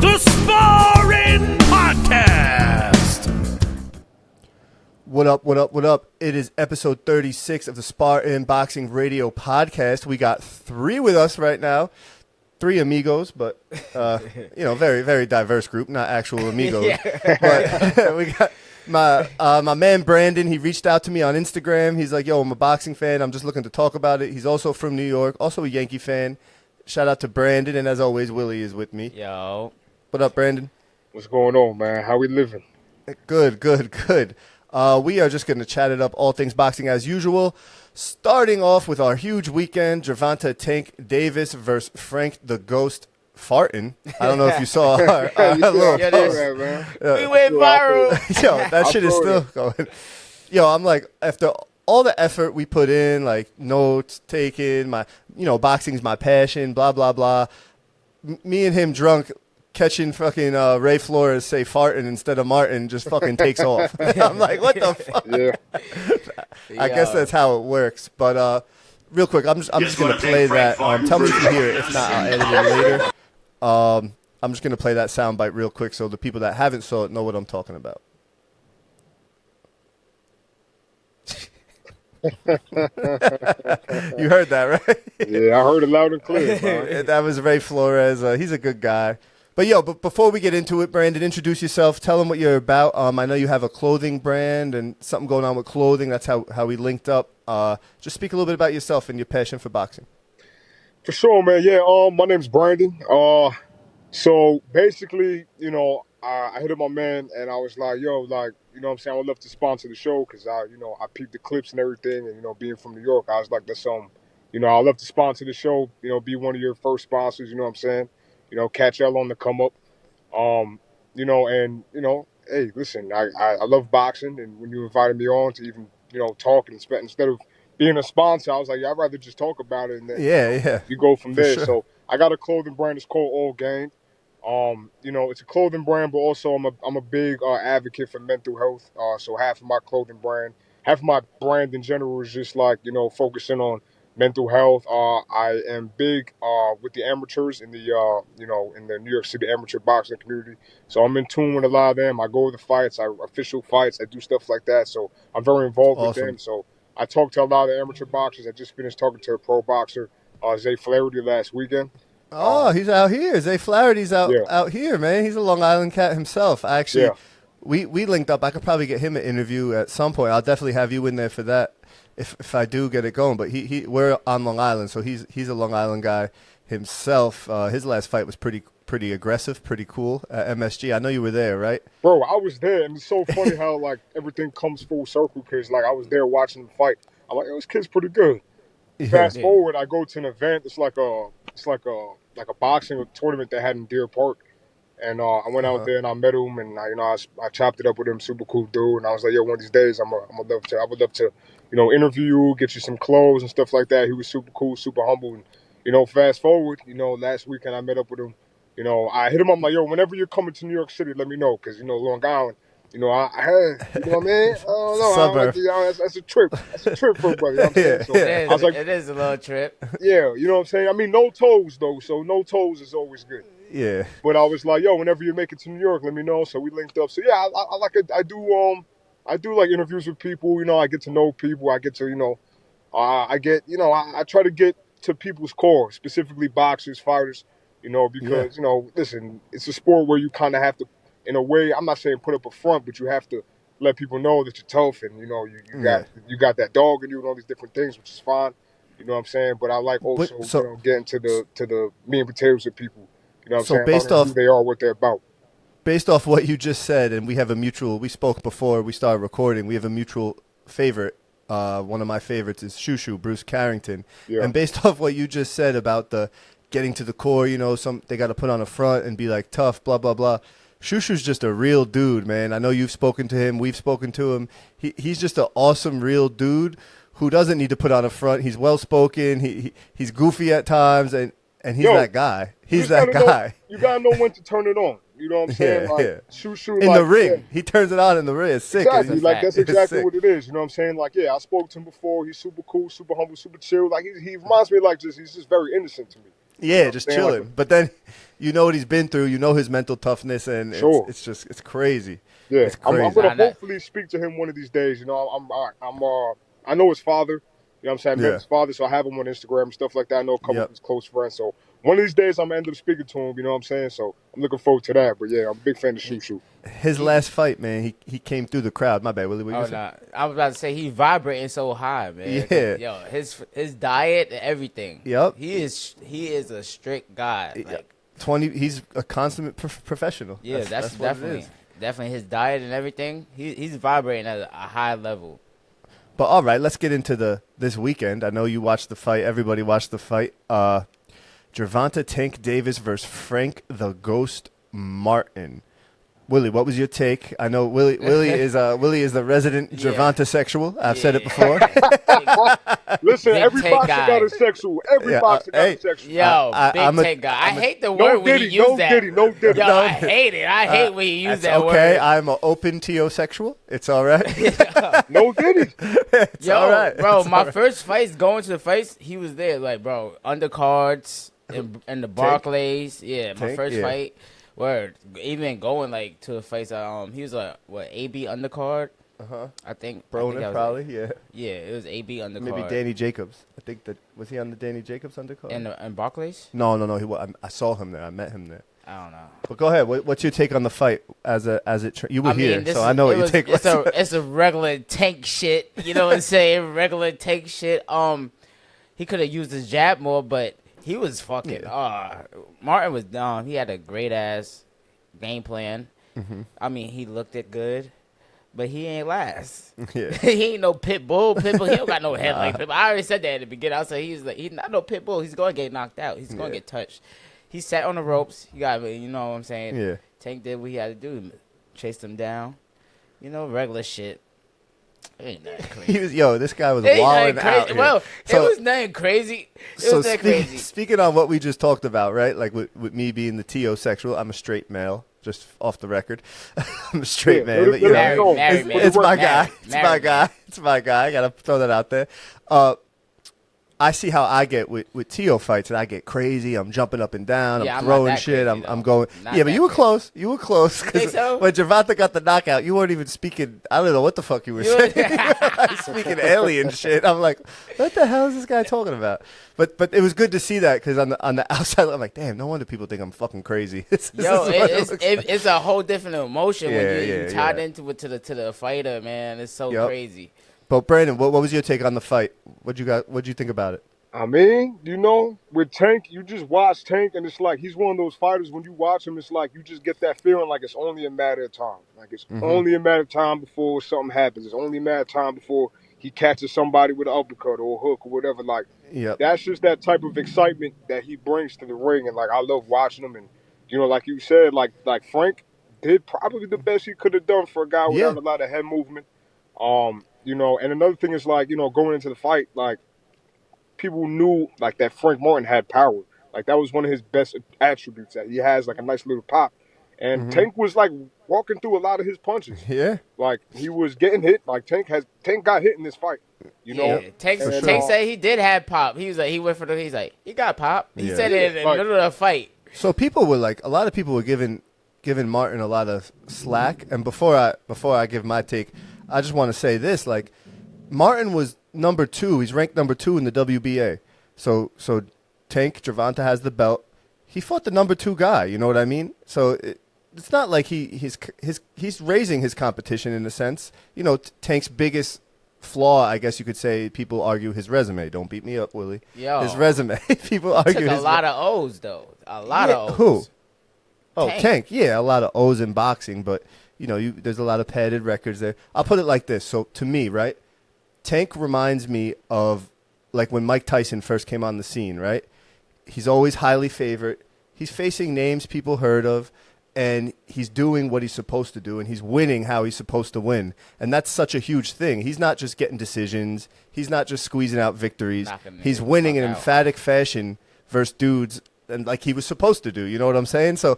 the Spar-Inn Podcast. What up, what up, what up? It is episode 36 of the Spar-Inn Boxing Radio Podcast. We got three with us right now. Three amigos, but, very, very diverse group, not actual amigos. But we got my man Brandon. He reached out to me on Instagram. He's like, yo, I'm a boxing fan. I'm just looking to talk about it. He's also from New York, also a Yankee fan. Shout out to Brandon, and as always, Willie is with me. Yo. What up, Brandon? What's going on, man? How we living? Good. We are just going to chat it up, all things boxing as usual. Starting off with our huge weekend, Gervonta Tank Davis versus Frank the Ghost Fartin. I don't know if you saw our little post. We went viral. Yo, that shit is still going. Yo, I'm like, after all the effort we put in, like notes taken, boxing's my passion, blah, blah, blah. Me and him drunk, catching fucking Ray Flores say farting instead of Martin just fucking takes off. I'm like, what the fuck? Yeah. I guess that's how it works. But real quick, I'm just going to play that. Tell me if you hear it. If not, I'll edit it later. I'm just going to play that soundbite real quick so the people that haven't saw it know what I'm talking about. You heard that, right? Yeah, I heard it loud and clear, man. That was Ray Flores. He's a good guy. But before we get into it, Brandon, introduce yourself. Tell them what you're about. I know you have a clothing brand and something going on with clothing. That's how we linked up. Just speak a little bit about yourself and your passion for boxing. For sure, man. Yeah, my name's Brandon. So basically, I hit up my man and I was like, yo, like, you know what I'm saying? I would love to sponsor the show because I peeped the clips and everything. And, being from New York, I was like, that's I'd love to sponsor the show, be one of your first sponsors, you know what I'm saying? Catch y'all on the come up. Hey, listen, I love boxing. And when you invited me on to even, talk and instead of being a sponsor, I was like, I'd rather just talk about it. And then, you go from there. Sure. So I got a clothing brand. It's called All Gain. It's a clothing brand, but also I'm a big advocate for mental health. So half of my clothing brand, half of my brand in general is just like, focusing on mental health. I am big with the amateurs in the in the New York City amateur boxing community. So I'm in tune with a lot of them. I go to the fights, official fights, I do stuff like that. So I'm very involved with them. So I talk to a lot of amateur boxers. I just finished talking to a pro boxer, Zay Flaherty, last weekend. Oh, he's out here. Zay Flaherty's out here, man. He's a Long Island cat himself. Actually, we linked up. I could probably get him an interview at some point. I'll definitely have you in there for that if I do get it going. But we're on Long Island, so he's a Long Island guy himself. His last fight was pretty aggressive, pretty cool at MSG. I know you were there, right? Bro, I was there, and it's so funny how like everything comes full circle because like I was there watching the fight. I'm like, this kid's pretty good. Yeah. Fast forward, I go to an event. It's like a boxing tournament they had in Deer Park, and I went out there and I met him, and I chopped it up with him. Super cool dude, and I was like, yo, one of these days I would love to interview you, get you some clothes and stuff like that. He was super cool, super humble, and fast forward, last weekend I met up with him. I hit him up, I'm like, yo, whenever you're coming to New York City, let me know, because Long Island. I had, what I mean? I don't know. Suburb. That's a trip. That's a trip for a brother. You know what I'm saying? So I was like, it is a little trip. Yeah, you know what I'm saying? I mean, no toes, though, so no toes is always good. Yeah. But I was like, yo, whenever you make it to New York, let me know. So we linked up. So, yeah, I like it. I do like interviews with people. I get to know people. I get to, I try to get to people's core, specifically boxers, fighters, because, listen, it's a sport where you kind of have to, in a way, I'm not saying put up a front, but you have to let people know that you're tough and, you got that dog in you and all these different things, which is fine. You know what I'm saying? But I like also, getting to the meat and potatoes of people. You know what I'm saying? Based off who they are, what they're about. Based off what you just said, and we spoke before we started recording, we have a mutual favorite. One of my favorites is Shushu, Bruce Carrington. Yeah. And based off what you just said about the getting to the core, they got to put on a front and be like tough, blah, blah, blah. Shushu's just a real dude, man. I know you've spoken to him. We've spoken to him. He's just an awesome, real dude who doesn't need to put on a front. He's well-spoken. He's goofy at times, and he's that guy. He's that guy. You got to know when to turn it on. You know what I'm saying? Shushu. In the ring. He turns it on in the ring. It's sick. Exactly. That's exactly what it is. You know what I'm saying? I spoke to him before. He's super cool, super humble, super chill. He reminds me he's just very innocent to me. Yeah, just chilling. But then you know what he's been through. You know his mental toughness, and it's crazy. Yeah, it's crazy. I'm gonna hopefully speak to him one of these days. You know, I know his father. You know what I'm saying? I met his father, so I have him on Instagram and stuff like that. I know a couple of his close friends. So one of these days, I'm going to end up speaking to him. You know what I'm saying? So I'm looking forward to that. But, yeah, I'm a big fan of Shushu. His last fight, man, he came through the crowd. My bad, Willie. What you saying? I was about to say he's vibrating so high, man. Yeah. Yo, his diet and everything. Yep. He is a strict guy. Like, he's a consummate professional. Yeah, that's definitely his diet and everything. He's vibrating at a high level. But all right, let's get into this weekend. I know you watched the fight. Everybody watched the fight. Gervonta Tank Davis versus Frank the Ghost Martin. Willie, what was your take? I know Willie is the resident Gervonta sexual. I've said it before. Listen, every boxer got a sexual. Every boxer got a sexual. Yo, I'm a guy. I hate the word when you use that. No diddy. Yo, I hate it. I hate when you use that word. Okay, I'm an open teosexual. It's all right. No diddy. It's all right. Bro, my first fights, going to the fights, he was there. Like, bro, undercards and the Barclays. Yeah, my first fight. Word. Even going like to a fight, he was AB undercard. I think probably. Yeah, it was AB undercard. Maybe Danny Jacobs. I think was he on the Danny Jacobs undercard? And Barclays? No. I saw him there. I met him there. I don't know. But go ahead. What's your take on the fight you were here, so I know what your take was. It's a regular Tank shit. You know what I'm saying? Regular Tank shit. He could have used his jab more, but he was fucking. Martin was dumb. He had a great ass game plan. Mm-hmm. I mean, he looked it good, but he ain't last. Yeah. He ain't no pit bull. He don't got no head like Pitbull. I already said that at the beginning. I said he's not no pit bull. He's going to get knocked out. He's going to get touched. He sat on the ropes. You know what I'm saying? Yeah. Tank did what he had to do. Chased him down. You know, regular shit. Ain't nothing crazy. This guy was wilding out here. Well, it was nothing crazy. Speaking on what we just talked about, right? Like with me being the teosexual, I'm a straight male. Just off the record, I'm a straight man. But, it's my guy. It's my guy. I gotta throw that out there. I see how I get with Teo fights, and I get crazy. I'm jumping up and down. I'm throwing shit. Crazy, I'm going. But you were close. You were close. Because when Gervonta got the knockout, you weren't even speaking. I don't know what the fuck you were saying. Speaking alien shit. I'm like, what the hell is this guy talking about? But it was good to see that because on the outside, I'm like, damn, no wonder people think I'm fucking crazy. It's a whole different emotion when you tied into it to the fighter, man. It's so crazy. But Brandon, what was your take on the fight? What'd you think about it? I mean, with Tank, you just watch Tank, and it's like he's one of those fighters. When you watch him, it's like you just get that feeling like it's only a matter of time. Like it's only a matter of time before something happens. It's only a matter of time before he catches somebody with an uppercut or a hook or whatever. Like that's just that type of excitement that he brings to the ring, and like I love watching him. And like you said, like Frank did probably the best he could have done for a guy without a lot of head movement. And another thing is like, going into the fight, like people knew like that Frank Martin had power. Like that was one of his best attributes, that he has like a nice little pop. And Tank was like walking through a lot of his punches. Yeah. Like he was getting hit. Like Tank got hit in this fight. Tank said he did have pop. He was like, he got pop. He said it in the middle of the fight. So people were like, a lot of people were giving Martin a lot of slack. And before I give my take, I just want to say this, like, Martin was number 2. He's ranked number 2 in the WBA. So Tank, Gervonta has the belt. He fought the number 2 guy, you know what I mean? So it's not like he's raising his competition in a sense. Tank's biggest flaw, I guess you could say, people argue his resume. Don't beat me up, Willie. His resume. People argue took a lot of O's, though. A lot of O's. Who? Oh, Tank. Yeah, a lot of O's in boxing, but there's a lot of padded records there. I'll put it like this. So to me, right, Tank reminds me of like when Mike Tyson first came on the scene, right? He's always highly favored. He's facing names people heard of, and he's doing what he's supposed to do, and he's winning how he's supposed to win. And that's such a huge thing. He's not just getting decisions. He's not just squeezing out victories. He's winning in emphatic fashion versus dudes and like he was supposed to do. You know what I'm saying? So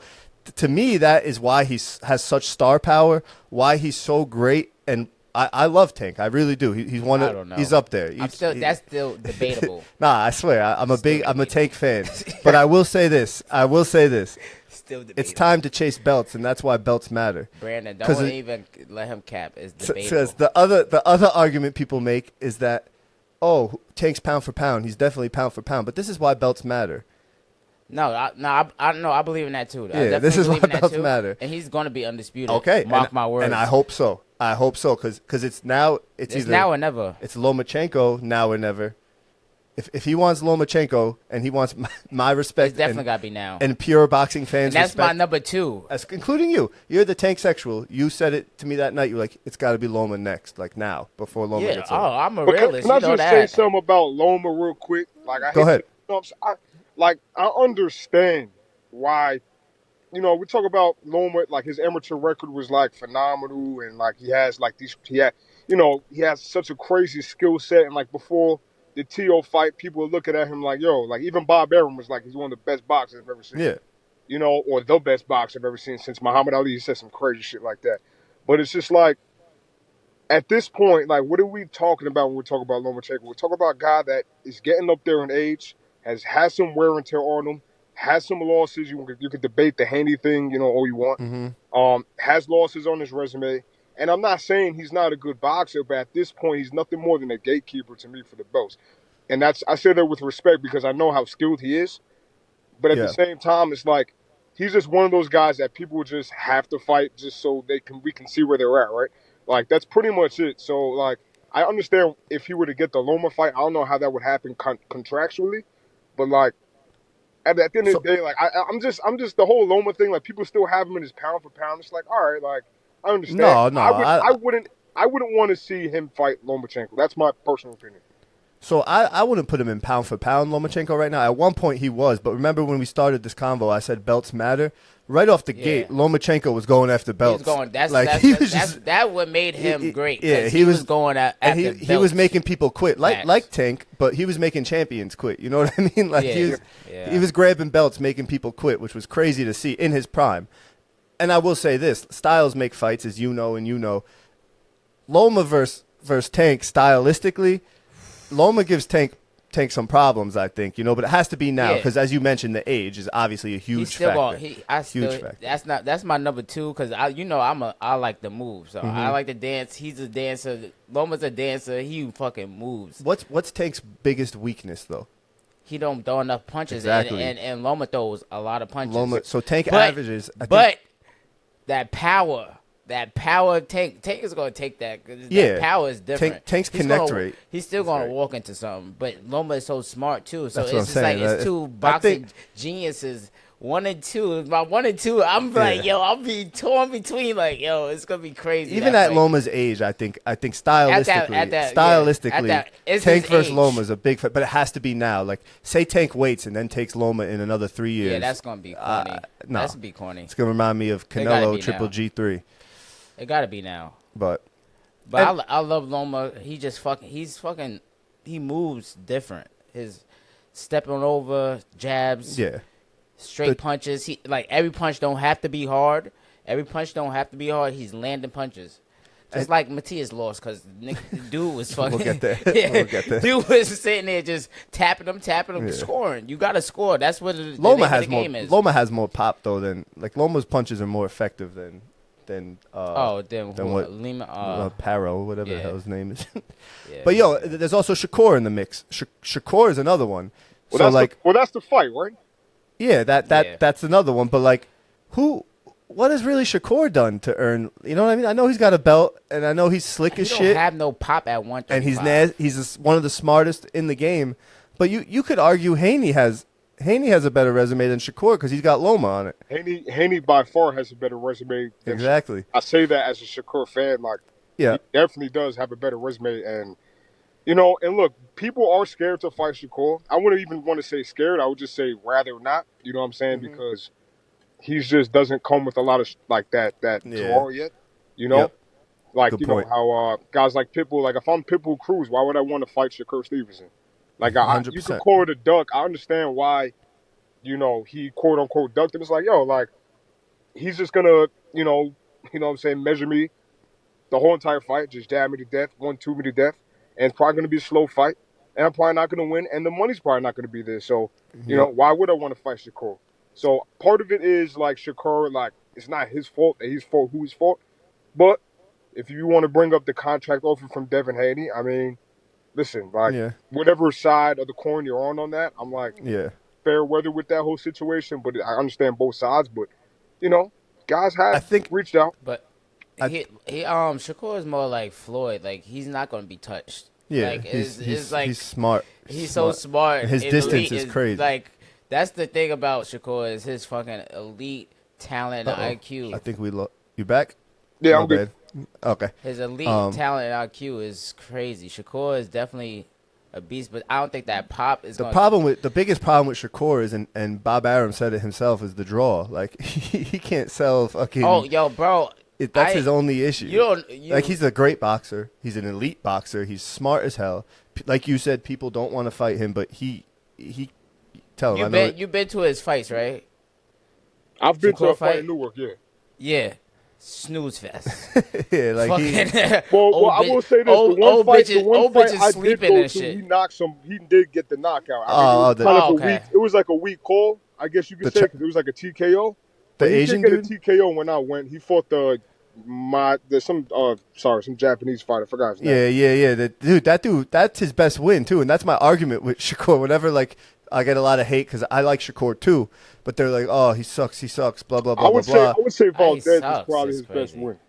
to me, that is why he has such star power, why he's so great, and I love Tank. I really do. He's one I of. don't know. He's up there. That's still debatable. Nah, I swear, I'm a Tank fan. But I will say this. Still debatable. It's time to chase belts, and that's why belts matter. Brandon, don't even let him cap. It's debatable. Says the other argument people make is that, oh, Tank's pound for pound. He's definitely pound for pound. But this is why belts matter. I believe in that too. Yeah, this is why belts matter. And he's going to be undisputed. Okay, Mark my words. And I hope so. Because it's now either now or never. It's Lomachenko now or never. If he wants Lomachenko and he wants my respect, it's definitely got to be now. And pure boxing fans, and that's respect, my number 2. Including you. You're the Tank sexual. You said it to me that night. You're like, it's got to be Loma next, like now, before Loma gets over. I'm a realist. Can I just say something about Loma real quick? Go ahead. I understand why, we talk about Loma, like his amateur record was like phenomenal, and like he has such a crazy skill set, and like before the Teo fight, people were looking at him like, yo, like even Bob Arum was like, he's one of the best boxers I've ever seen. Yeah. Or the best boxer I've ever seen since Muhammad Ali. He said some crazy shit like that. But it's just like, at this point, like, what are we talking about when we talk about Lomachenko? We're talking about a guy that is getting up there in age, has some wear and tear on him, has some losses. You could debate the Haney thing, all you want. Mm-hmm. Has losses on his resume. And I'm not saying he's not a good boxer, but at this point, he's nothing more than a gatekeeper to me for the belts. And I say that with respect because I know how skilled he is. But at the same time, it's like he's just one of those guys that people just have to fight just so we can see where they're at, right? Like, that's pretty much it. So, like, I understand if he were to get the Loma fight, I don't know how that would happen contractually. But, like, at the end of the day, like, I'm just the whole Loma thing, like, people still have him in his pound for pound. It's like, all right, like, I understand. No, I wouldn't want to see him fight Lomachenko. That's my personal opinion. So I wouldn't put him in pound for pound Lomachenko right now. At one point he was, but remember when we started this convo, I said belts matter. Right off the gate, Lomachenko was going after belts. He was going. That what made him great. Yeah, he was going after belts. He was making people quit, like Tank, but he was making champions quit. You know what I mean? Like he was grabbing belts, making people quit, which was crazy to see in his prime. And I will say this: styles make fights, as you know, and you know. Loma versus Tank stylistically. Loma gives Tank some problems, I think, but it has to be now because, as you mentioned, the age is obviously a huge factor. Huge factor. That's my number 2 because I like the move, so I like the dance. He's a dancer. Loma's a dancer. He fucking moves. What's Tank's biggest weakness though? He don't throw enough punches, exactly. and Loma throws a lot of punches. So Tank averages, but that power. Tank is going to take that. That power is different. Tank's connect rate. He's still going to walk into something. But Loma is so smart, too. So That's it's just like it's two boxing geniuses. 1 and 2. My 1 and 2, I'm like, I'll be torn between, like, it's going to be crazy. Even at Loma's age, I think stylistically, Tank versus Loma is a big fight. But it has to be now. Like, say Tank waits and then takes Loma in another 3 years. Yeah, that's going to be corny. No. That's going to be corny. It's going to remind me of Canelo Triple G3. It gotta be now. But I love Loma. He moves different. His stepping over, jabs, straight punches. Every punch don't have to be hard. He's landing punches. Just like Matias lost because dude was fucking. We'll get there. Dude was sitting there just tapping him, scoring. You gotta score. That's what the game is. Loma has more pop though than Loma's punches are more effective than what Lima Paro, whatever the hell his name is. But there's also Shakur in the mix. Shakur is another one. That's the fight, right? Yeah, that's another one. But what has really Shakur done to earn? You know what I mean? I know he's got a belt, and I know he's slick as shit. He don't have no pop at 135. And he's one of the smartest in the game. But you could argue Haney has a better resume than Shakur because he's got Loma on it. Haney by far has a better resume. Exactly. I say that as a Shakur fan. He definitely does have a better resume. And, and look, people are scared to fight Shakur. I wouldn't even want to say scared. I would just say rather not. You know what I'm saying? Mm-hmm. Because he just doesn't come with a lot of that draw yet. Yep. Good point. How guys like Pitbull, if I'm Pitbull Cruz, why would I want to fight Shakur Stevenson? You could call it a duck. I understand why, he quote unquote ducked him. It's he's just gonna, what I'm saying, measure me the whole entire fight, just jab me to death, 1-2 me to death, and it's probably going to be a slow fight, and I'm probably not going to win, and the money's probably not going to be there. So, you know, why would I want to fight Shakur? So part of it is like Shakur, like it's not his fault that he's for who's fault, but if you want to bring up the contract offer from Devin Haney, I mean, listen, like whatever side of the coin you're on that, I'm like, fair weather with that whole situation, but I understand both sides. But you know, guys have reached out. But Shakur is more like Floyd. Like he's not going to be touched. Yeah, like, he's like he's smart. He's so smart. And his distance is crazy. Like that's the thing about Shakur is his fucking elite talent and IQ. I think we you back? Yeah, I'm good. Okay. His elite talent and IQ is crazy. Shakur is definitely a beast, but I don't think that pop is the biggest problem with Shakur is, and Bob Arum said it himself, is the draw. Like he can't sell fucking. Oh, yo, bro. That's his only issue. Like he's a great boxer. He's an elite boxer. He's smart as hell. Like you said, people don't want to fight him, but he tell him. You've been to his fights, right? I've been to a fight in Newark. Yeah. Snooze fest. Yeah, like well, I will say this: the one fight I did go to, shit. He did get the knockout. It was like a weak call, I guess you could say, because it was like a TKO. The Asian dude? He did get a TKO when I went. He fought some Japanese fighter. I forgot his name. Yeah. That dude, that's his best win too, and that's my argument with Shakur. Whenever like I get a lot of hate because I like Shakur too, but they're like, oh, he sucks, blah blah blah blah. I would say Valdez is probably his best win.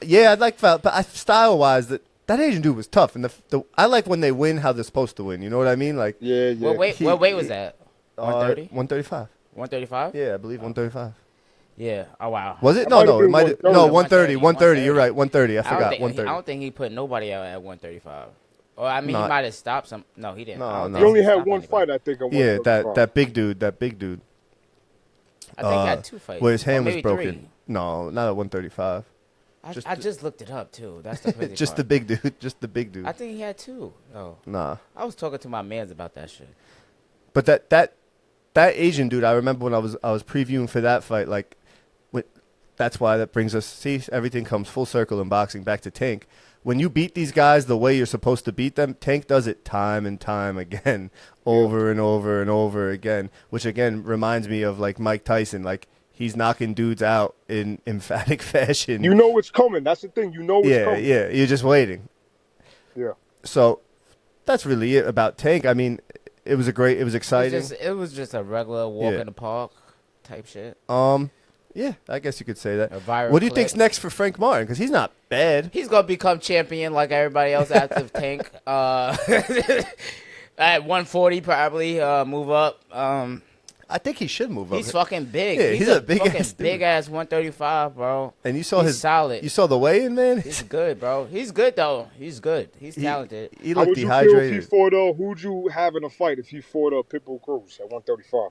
Yeah, I'd like Valdez, but style wise, that Asian dude was tough, and I like when they win how they're supposed to win. You know what I mean? Like What weight was that? 130? 135. 135? Yeah, I believe 135. Yeah. Oh wow. Was it? No, it might. No, 130. 130. You're right. 130. I forgot. 130. I don't think he put nobody out at 135. Or I mean, he might have stopped some. No, he didn't. No. He only had one fight, I think. Yeah, that big dude. I think he had 2 fights. Where his hand was broken. 3. No, not at 135. I just looked it up too. That's the crazy Just part. the big dude. I think he had 2. Oh. Nah. I was talking to my mans about that shit. But that Asian dude, I remember when I was previewing for that fight, like, that's why that brings us. See, everything comes full circle in boxing. Back to Tank. When you beat these guys the way you're supposed to beat them, Tank does it time and time again, over and over and over again. Which again reminds me of like Mike Tyson. Like he's knocking dudes out in emphatic fashion. You know it's coming. That's the thing. You know it's coming. Yeah. You're just waiting. Yeah. So that's really it about Tank. I mean, it was exciting. It was just a regular walk in the park type shit. Yeah, I guess you could say that. What do you think's next for Frank Martin? Because he's not bad. He's gonna become champion like everybody else after Tank. At 140, probably move up. I think he should move up. He's fucking big. Yeah, he's a big ass 135, bro. And you saw he's solid. You saw the weigh-in, man. He's good, bro. He's good though. He's good. He's talented. He looked dehydrated. Who'd you have in a fight if he fought Pitbull Cruz at 135?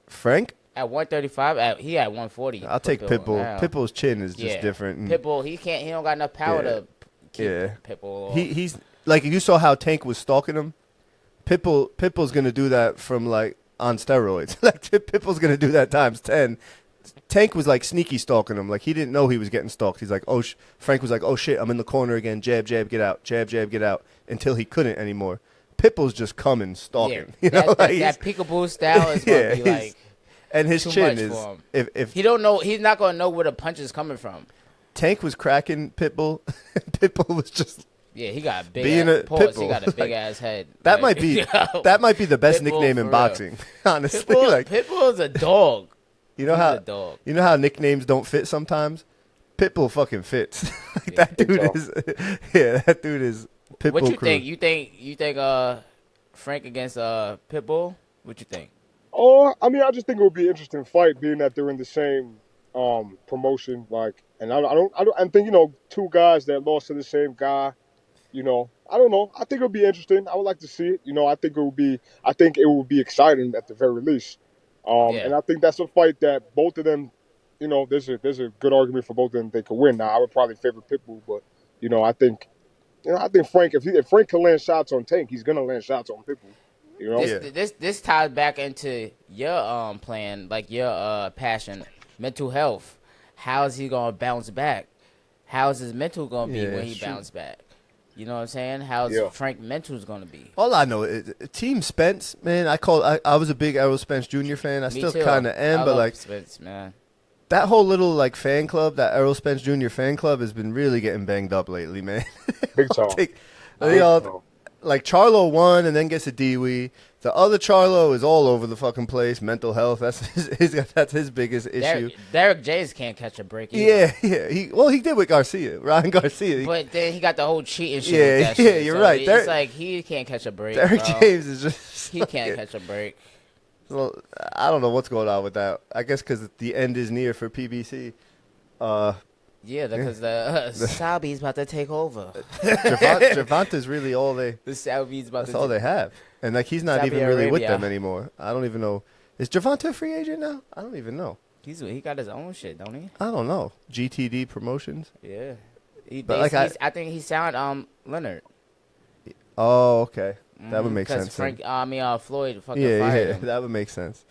Frank? At 135, he at 140. I'll take Pitbull. Pitbull's chin is just different. Pitbull, he don't got enough power to keep Pitbull. He's like, you saw how Tank was stalking him. Pitbull's gonna do that from like on steroids. Like Pitbull's gonna do that times 10. Tank was like sneaky stalking him. Like he didn't know he was getting stalked. He's like, Frank was like, oh shit, I'm in the corner again. Jab, jab, get out. Jab, jab, get out. Until he couldn't anymore. Pitbull's just coming stalking. Yeah, that peekaboo style is gonna be like. And his chin is if he don't know, he's not gonna know where the punch is coming from. Tank was cracking Pitbull. Pitbull was just he got a big he got a big ass head. That might be the best Pitbull nickname in boxing. Honestly, Pitbull is a dog. You know how nicknames don't fit sometimes. Pitbull fucking fits. That dude is Pitbull. What you think? You think Frank against Pitbull? What you think? Oh, I mean, I just think it would be an interesting fight, being that they're in the same promotion. Like, and I think two guys that lost to the same guy. I don't know. I think it would be interesting. I would like to see it. I think it would be exciting at the very least. And I think that's a fight that both of them, there's a good argument for both of them they could win. Now, I would probably favor Pitbull, but I think Frank, if Frank can land shots on Tank, he's gonna land shots on Pitbull. This ties back into your plan, like your passion, mental health. How is he gonna bounce back? how's his mental gonna be when he bounce back? You know what I'm saying? How's Frank mental's gonna be? All I know is Team Spence, man. I was a big Errol Spence Jr. fan. I still kind of am, but like Spence, man. That whole little like fan club, that Errol Spence Jr. fan club, has been really getting banged up lately, man. Big time. Like Charlo won and then gets a DWI. The other Charlo is all over the fucking place. Mental health, that's his biggest issue. Derek James can't catch a break either. Yeah. He did with Garcia, Ryan Garcia. But then he got the whole cheating shit with that shit. You're so right. It's like he can't catch a break, Derek James is just... He can't catch a break. Well, I don't know what's going on with that. I guess because the end is near for PBC. Yeah, because the Saubi's about to take over. Gervonta's really all they... The Saubi's about That's all they have. And, like, he's not Saudi even really with Arabia. them anymore. I don't even know. Is Gervonta a free agent now? I don't even know. He got his own shit, don't he? I don't know. GTD Promotions? Yeah. I think he signed Leonard. Oh, okay. That would make sense. Because Floyd fucking fired him. That would make sense.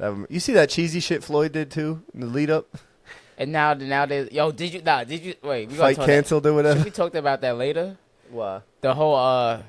You see that cheesy shit Floyd did, too, in the lead-up? And now they did you wait? We fight canceled or whatever. Should we talk about that later? Why? The whole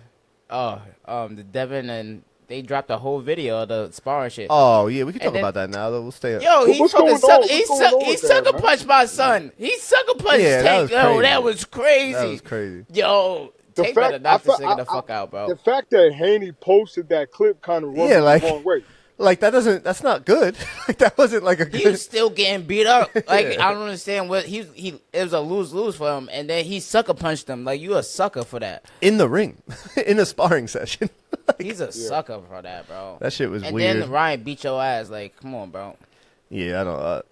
the Devin and they dropped a whole video of the sparring shit. Oh yeah, we can talk about that now. We'll stay. Yo, he sucker punched my son. He sucker punched Tank. That was crazy. That was crazy. Yo, Tank better knock this nigga the fuck out, bro. The fact that Haney posted that clip kind of rubbed me the wrong way. Like that's not good. Like that wasn't like a good. He was still getting beat up. Like I don't understand what it was a lose for him, and then he sucker punched him. Like you a sucker for that in the ring, in a sparring session. He's a sucker for that, bro. That shit was weird. And then Ryan beat your ass. Like come on, bro. Yeah, I don't.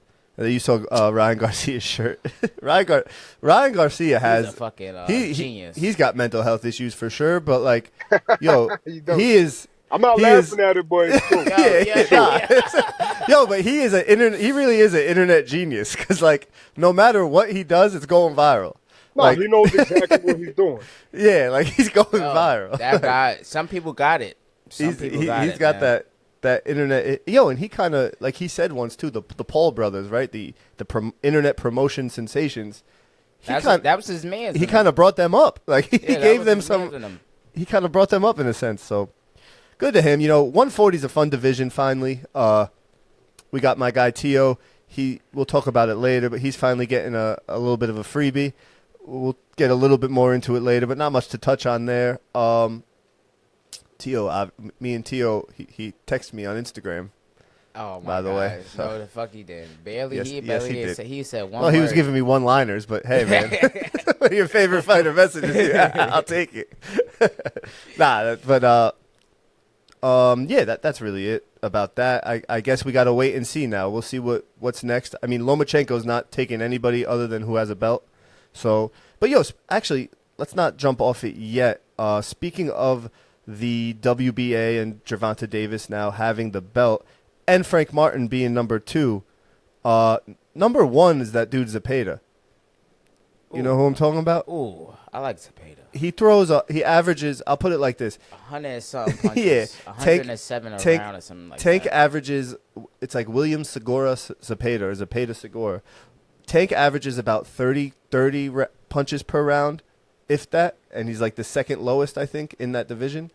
You saw Ryan Garcia's shirt. Ryan Garcia has he's a fucking genius. He's got mental health issues for sure, but like, yo, he is. I'm not laughing at it, but it's true. Yo, but he really is an internet genius because like no matter what he does, it's going viral. No, he knows exactly what he's doing. Yeah, like he's going viral. That guy, some people got it. He's got that internet. And he kind of like he said once too. The Paul brothers, right? The internet promotion sensations. That was his man. He kind of brought them up. Like he gave them some. He kind of brought them up in a sense. So. Good to him. 140 is a fun division, finally. We got my guy, Teo. We'll talk about it later, but he's finally getting a little bit of a freebie. We'll get a little bit more into it later, but not much to touch on there. Teo, me and Teo, he texted me on Instagram. Oh, my by the way. So. No, the fuck he did. Barely yes, he did. He said one Well, he word. was giving me one-liners, but hey, man. Your favorite fighter messages. Yeah, I'll take it. That's really it about that. I guess we got to wait and see now. We'll see what's next. I mean, Lomachenko's not taking anybody other than who has a belt. So, but actually, let's not jump off it yet. Speaking of the WBA and Gervonta Davis now having the belt and Frank Martin being number 2, number 1 is that dude Zepeda. You know who I'm talking about? Ooh, I like Zepeda. He averages, I'll put it like this. 100 and something punches. Yeah. 107 around or something like Tank that. averages, it's like Williams Segura Zepeda or Zepeda Segura. Tank averages about 30 punches per round, if that. And he's like the second lowest, I think, in that division.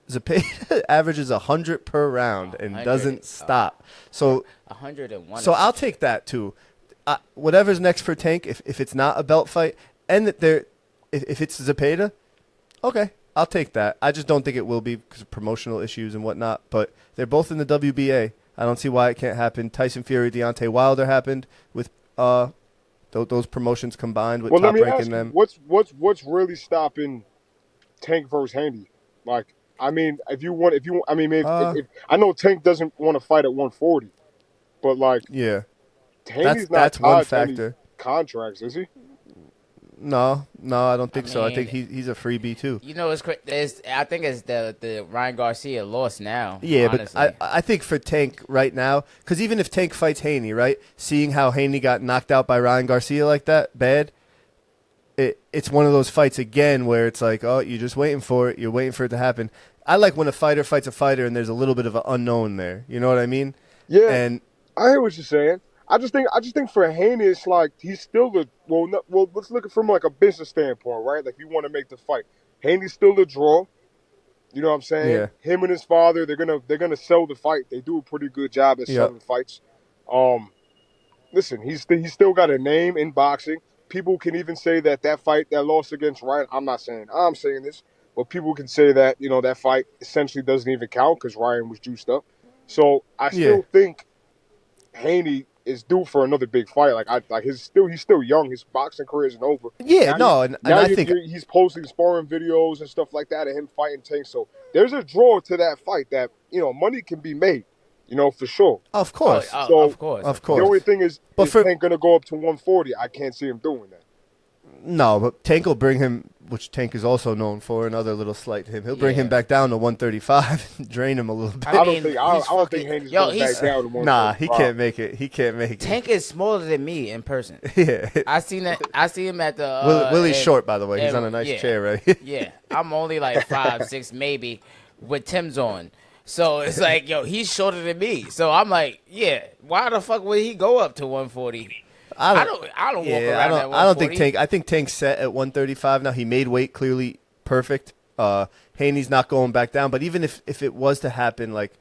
Zepeda averages 100 per round and doesn't stop. So 101. So I'll take that too. Whatever's next for Tank, if it's not a belt fight, and that if it's Zepeda, okay, I'll take that. I just don't think it will be because of promotional issues and whatnot. But they're both in the WBA. I don't see why it can't happen. Tyson Fury, Deontay Wilder happened with those promotions combined with top ranking them. What's really stopping Tank versus Haney? Like, I mean, if I know Tank doesn't want to fight at 140, but like, yeah. Haney's that's not one factor. Contracts, is he? No, I don't think so. I think he's a freebie too. I think it's the Ryan Garcia loss now. Yeah, honestly. but I think for Tank right now, because even if Tank fights Haney, right, seeing how Haney got knocked out by Ryan Garcia like that, bad, it's one of those fights again where it's like, oh, you're just waiting for it. You're waiting for it to happen. I like when a fighter fights a fighter and there's a little bit of an unknown there. You know what I mean? Yeah, and I hear what you're saying. I just think for Haney, it's like he's still let's look at it from like a business standpoint, right? Like, you want to make the fight. Haney's still a draw. You know what I'm saying? Yeah. Him and his father, they're gonna sell the fight. They do a pretty good job at selling fights. Listen, he's still got a name in boxing. People can even say that fight, that loss against Ryan. I'm saying this, but people can say that that fight essentially doesn't even count because Ryan was juiced up. So I still think Haney is due for another big fight. He's still young. His boxing career isn't over. Yeah, now I think he's posting sparring videos and stuff like that of him fighting Tank. So there's a draw to that fight that money can be made. For sure. Of course. Of course. Of course. The only thing is Tank going to go up to 140. I can't see him doing that. No, but Tank will bring him, which Tank is also known for, another little slight to him. He'll bring him back down to 135 and drain him a little bit. I don't think Haney's going back down to 135. Nah, he can't make it. He can't make it. Tank is smaller than me in person. Yeah. I see him at the Willie's short, by the way. He's on a nice chair, right? Yeah. I'm only like 5'6", maybe, with Tim's on. So it's like, he's shorter than me. So I'm like, why the fuck would he go up to 140? I don't walk around at 140. I don't think Tank. I think Tank's set at 135 now. He made weight clearly perfect. Haney's not going back down. But even if it was to happen, like,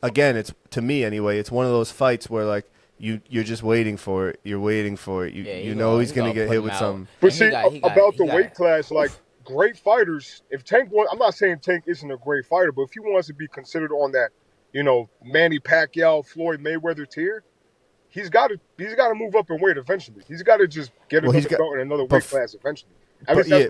again, it's, to me anyway, it's one of those fights where, like, you're just waiting for it. You're waiting for it. You know he's going to get hit with something. But see, about the weight class, like, great fighters, if Tank wants, I'm not saying Tank isn't a great fighter, but if he wants to be considered on that, Manny Pacquiao, Floyd Mayweather tier, he's got to move up in weight eventually. He's got to just get another belt in another weight class eventually.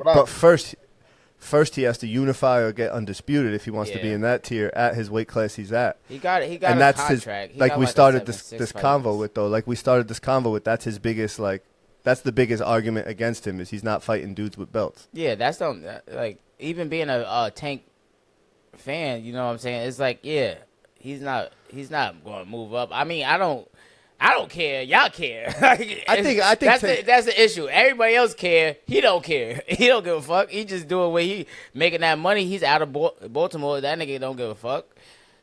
But first he has to unify or get undisputed if he wants to be in that tier at his weight class he's at. He got and a that's contract. Like we started this convo with, though. Like we started this convo with, that's his biggest, like, that's the biggest argument against him, is he's not fighting dudes with belts. Yeah, that's like, even being a Tank fan, you know what I'm saying? It's like, he's not going to move up. I mean, I don't care. Y'all care. I think that's the issue. Everybody else care. He don't care. He don't give a fuck. He just doing what he making that money. He's out of Baltimore. That nigga don't give a fuck.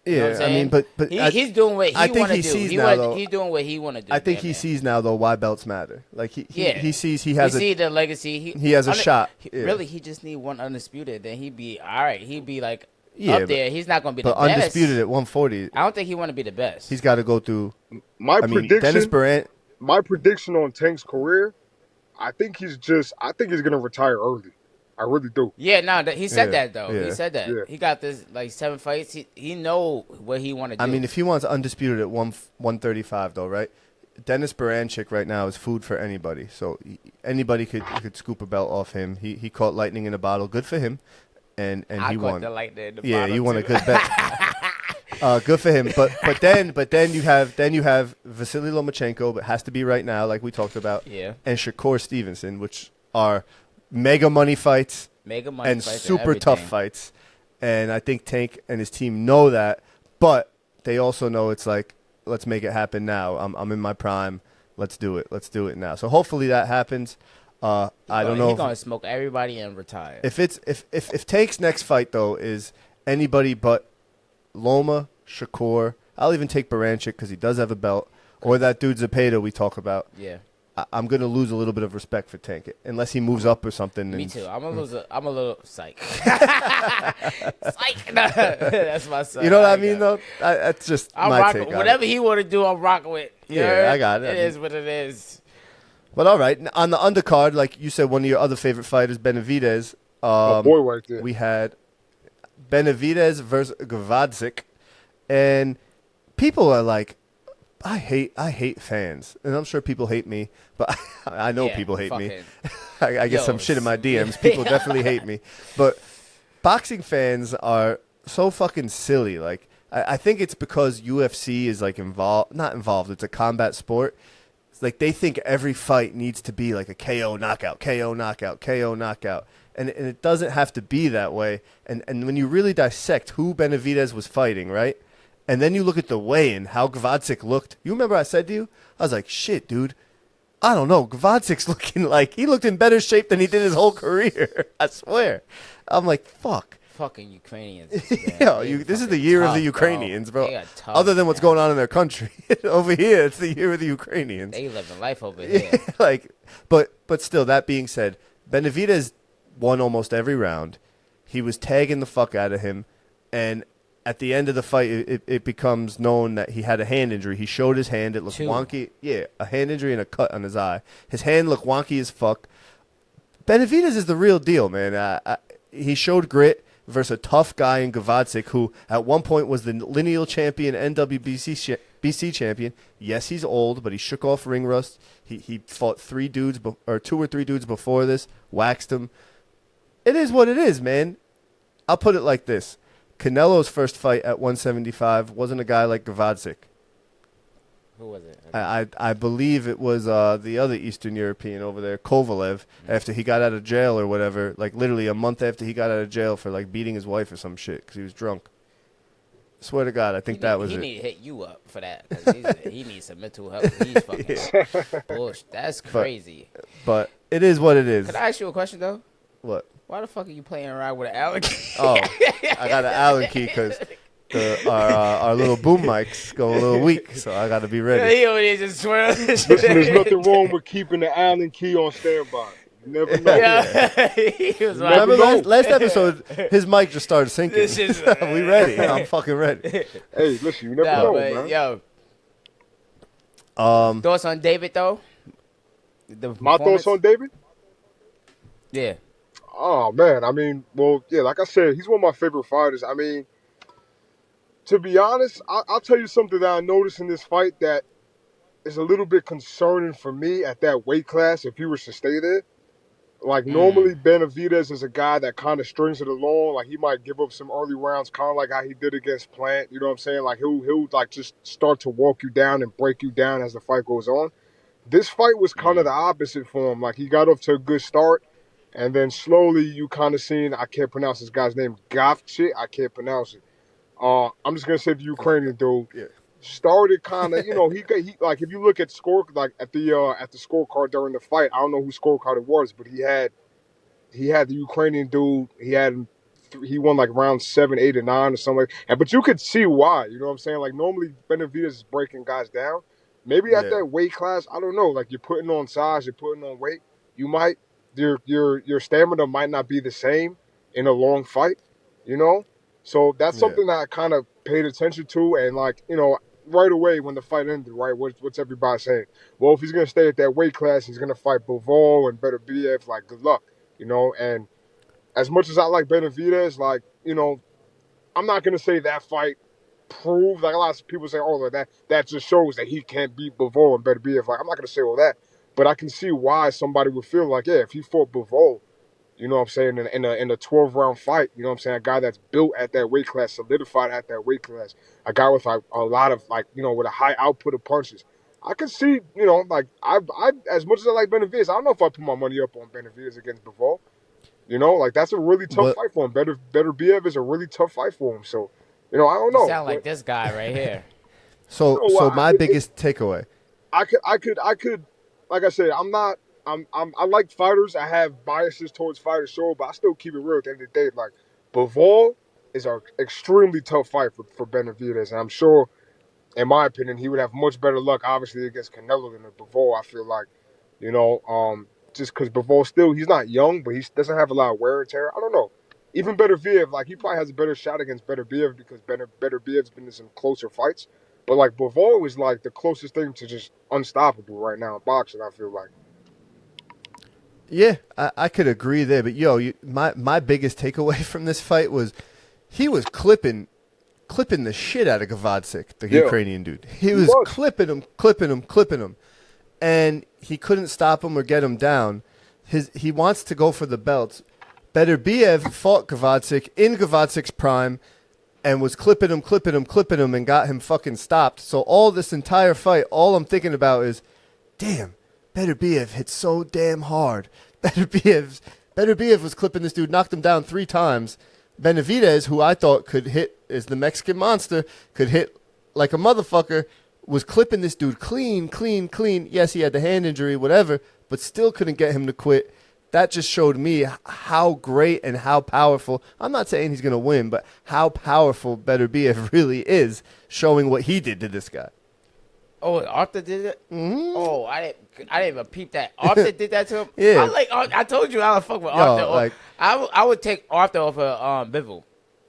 You know what I'm saying? I mean, but he's doing what he want to do. He's doing what he want to do. I think he sees now, though, why belts matter. Like he sees he has. We see the legacy. He has a shot. Really, he just need one undisputed. Then he'd be all right. He'd be like up there. He's not going to be the best. But undisputed at 140. I don't think he want to be the best. He's got to go through. Prediction. Dennis my prediction on Tank's career, I think he's going to retire early. I really do. Yeah, no, he said that, though. Yeah. He said that. Yeah. He got this, like, 7 fights. He know what he want to do. I mean, if he wants undisputed at 135, though, right? Dennis Baranchik right now is food for anybody. So anybody could scoop a belt off him. He caught lightning in a bottle. Good for him. And he won. The lightning in the yeah, bottle you won too. a good bet. Good for him. But then you have Vasily Lomachenko, but has to be right now, like we talked about. Yeah. And Shakur Stevenson, which are mega money fights. And super tough fights. And I think Tank and his team know that, but they also know it's like, let's make it happen now. I'm in my prime. Let's do it. Let's do it now. So hopefully that happens. I don't know. He's gonna smoke everybody and retire. If Tank's next fight, though, is anybody but Loma, Shakur, I'll even take Baranchik because he does have a belt, or that dude Zepeda we talk about. Yeah. I'm going to lose a little bit of respect for Tank unless he moves up or something. Me too. I'm a little psych. Psych. That's my son. You know what I mean, though? That's just my take on it. Whatever he want to do, I'm rocking with. I got it. It is what it is. But all right, on the undercard, like you said, one of your other favorite fighters, Benavidez. Boy right there. We had Benavidez versus Gvadzik, and people are like, I hate fans, and I'm sure people hate me, but I know people hate me. I get some shit in my DMs. People definitely hate me, but boxing fans are so fucking silly. Like, I think it's because UFC is like not involved. It's a combat sport. It's like they think every fight needs to be like a KO knockout, KO knockout, KO knockout. And it doesn't have to be that way. And when you really dissect who Benavidez was fighting, right? And then you look at the weigh-in, how Gvadzik looked. You remember I said to you? I was like, shit, dude. I don't know. Gvadzik's looking like he looked in better shape than he did his whole career. I swear. I'm like, fuck. Fucking Ukrainians. This is the year of the Ukrainians, bro. They are tough, other than what's going on in their country. Over here, it's the year of the Ukrainians. They living life over here. But still, that being said, Benavidez won almost every round. He was tagging the fuck out of him, and at the end of the fight, it becomes known that he had a hand injury. He showed his hand. It looked wonky. Yeah, a hand injury and a cut on his eye. His hand looked wonky as fuck. Benavidez is the real deal, man. He showed grit versus a tough guy in Gvozdyk, who at one point was the lineal champion, NWBC champion. Yes, he's old, but he shook off ring rust. He fought two or three dudes before this, waxed him. It is what it is, man. I'll put it like this. Canelo's first fight at 175 wasn't a guy like Gvozdyk. Who was it? I believe it was the other Eastern European over there, Kovalev, after he got out of jail or whatever, like literally a month after he got out of jail for like beating his wife or some shit because he was drunk. Swear to God, I think that was it. He need to hit you up for that because he needs some mental help. He's fucking bullshit. That's crazy. But it is what it is. Could I ask you a question, though? What? Why the fuck are you playing around with an Allen key? Oh, I got an Allen key because our little boom mics go a little weak, so I got to be ready. He over there just swirling. Listen, there's nothing wrong with keeping the Allen key on standby. You never know. Yeah. He was like, Remember last episode, his mic just started sinking. We ready. I'm fucking ready. Hey, listen, you never know, man. Yo. Thoughts on David, though? My thoughts on David? Yeah. Oh, man. I mean, well, yeah, like I said, he's one of my favorite fighters. I mean, to be honest, I'll tell you something that I noticed in this fight that is a little bit concerning for me at that weight class if he was to stay there. Like, normally Benavidez is a guy that kind of strings it along. Like, he might give up some early rounds, kind of like how he did against Plant. You know what I'm saying? Like, he'll like, just start to walk you down and break you down as the fight goes on. This fight was kind of the opposite for him. Like, he got off to a good start. And then slowly you kind of seen, I can't pronounce this guy's name, Gavchik, I can't pronounce it. I'm just going to say the Ukrainian dude. Yeah. Started kind of, he like, if you look at at the scorecard during the fight, I don't know whose scorecard it was, but he had the Ukrainian dude, he won like round 7, 8, and 9 or something. But you could see why, you know what I'm saying? Like, normally Benavidez is breaking guys down. Maybe at that weight class, I don't know, like, you're putting on size, you're putting on weight, you might, your stamina might not be the same in a long fight, So that's something that I kind of paid attention to, and like, right away when the fight ended, right, what's everybody saying? Well, if he's gonna stay at that weight class, he's gonna fight Bivol and Beterbiev. Like, good luck, And as much as I like Benavidez, like, I'm not gonna say that fight proved. Like, a lot of people say, oh, like that just shows that he can't beat Bivol and Beterbiev. Like, I'm not gonna say all that. But I can see why somebody would feel like, yeah, if he fought Bivol, you know what I'm saying, in a 12-round fight, you know what I'm saying, a guy that's built at that weight class, solidified at that weight class, a guy with like a lot of like, with a high output of punches. I can see, like I as much as I like Benavidez, I don't know if I put my money up on Benavidez against Bivol. Like that's a really tough fight for him. Beterbiev is a really tough fight for him. So, I don't know. You sound like this guy right here. So my biggest takeaway. I could. Like I said, I like fighters. I have biases towards fighters, sure, but I still keep it real at the end of the day. Like, Bivol is an extremely tough fight for Benavidez, and I'm sure, in my opinion, he would have much better luck, obviously, against Canelo than Bivol. I feel like, just because Bivol still, he's not young, but he doesn't have a lot of wear and tear. I don't know. Even Beterbiev, like, he probably has a better shot against Beterbiev because Beterbiev's been in some closer fights. But, like, Bivol is, like, the closest thing to just unstoppable right now in boxing, I feel like. Yeah, I could agree there. But, my biggest takeaway from this fight was he was clipping the shit out of Gvozdyk, the Ukrainian dude. He was clipping him. And he couldn't stop him or get him down. He wants to go for the belts. Beterbiev fought Gvozdyk in Gvozdyk's prime, and was clipping him, and got him fucking stopped. So all this entire fight, all I'm thinking about is, damn, Beterbiev hit so damn hard. Beterbiev was clipping this dude, knocked him down 3 times. Benavidez, who I thought could hit, is the Mexican monster, could hit like a motherfucker, was clipping this dude clean. Yes, he had the hand injury, whatever, but still couldn't get him to quit. that just showed me how great and how powerful. I'm not saying he's going to win, but how powerful Beterbiev really is, showing what he did to this guy. Oh, Arthur did it? Mm-hmm. Oh, I didn't even peep that. Arthur did that to him? Yeah. I told you I would fuck with Arthur. Like, I would take Arthur off of Bivol.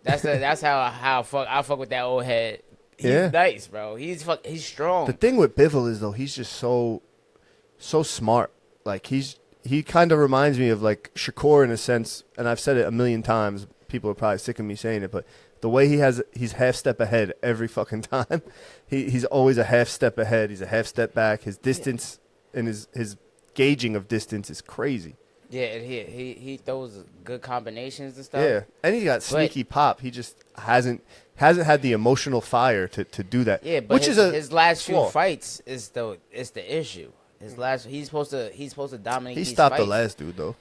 That's how I fuck with that old head. He's nice, bro. He's strong. The thing with Bivol is, though, he's just so smart. Like, he kind of reminds me of, like, Shakur in a sense, and I've said it a million times. People are probably sick of me saying it, but the way he's half step ahead every fucking time. He's always a half step ahead. He's a half step back. His distance and his gauging of distance is crazy. Yeah, and he throws good combinations and stuff. Yeah, and he got sneaky pop. He just hasn't had the emotional fire to do that. Yeah, but his last few fights is the issue. He's supposed to dominate. He these stopped fights. the last dude though.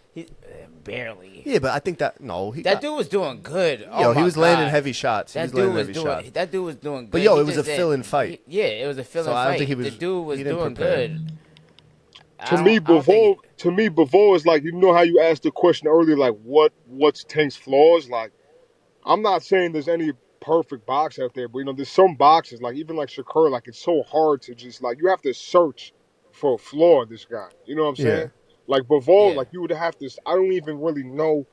Barely. Yeah, but I think that dude was doing good. He was landing heavy shots. That dude was doing good. But it was a fill-in fight. It was a fill-in fight. I don't think the dude was doing good. To me, Bivol is like, you know how you asked the question earlier, like what's Tank's flaws? Like, I'm not saying there's any perfect box out there, but there's some boxes, like even like Shakur, like it's so hard to just like you have to search for a flaw in this guy. You know what I'm saying? Like Bivol, like you would have to. I don't even really know.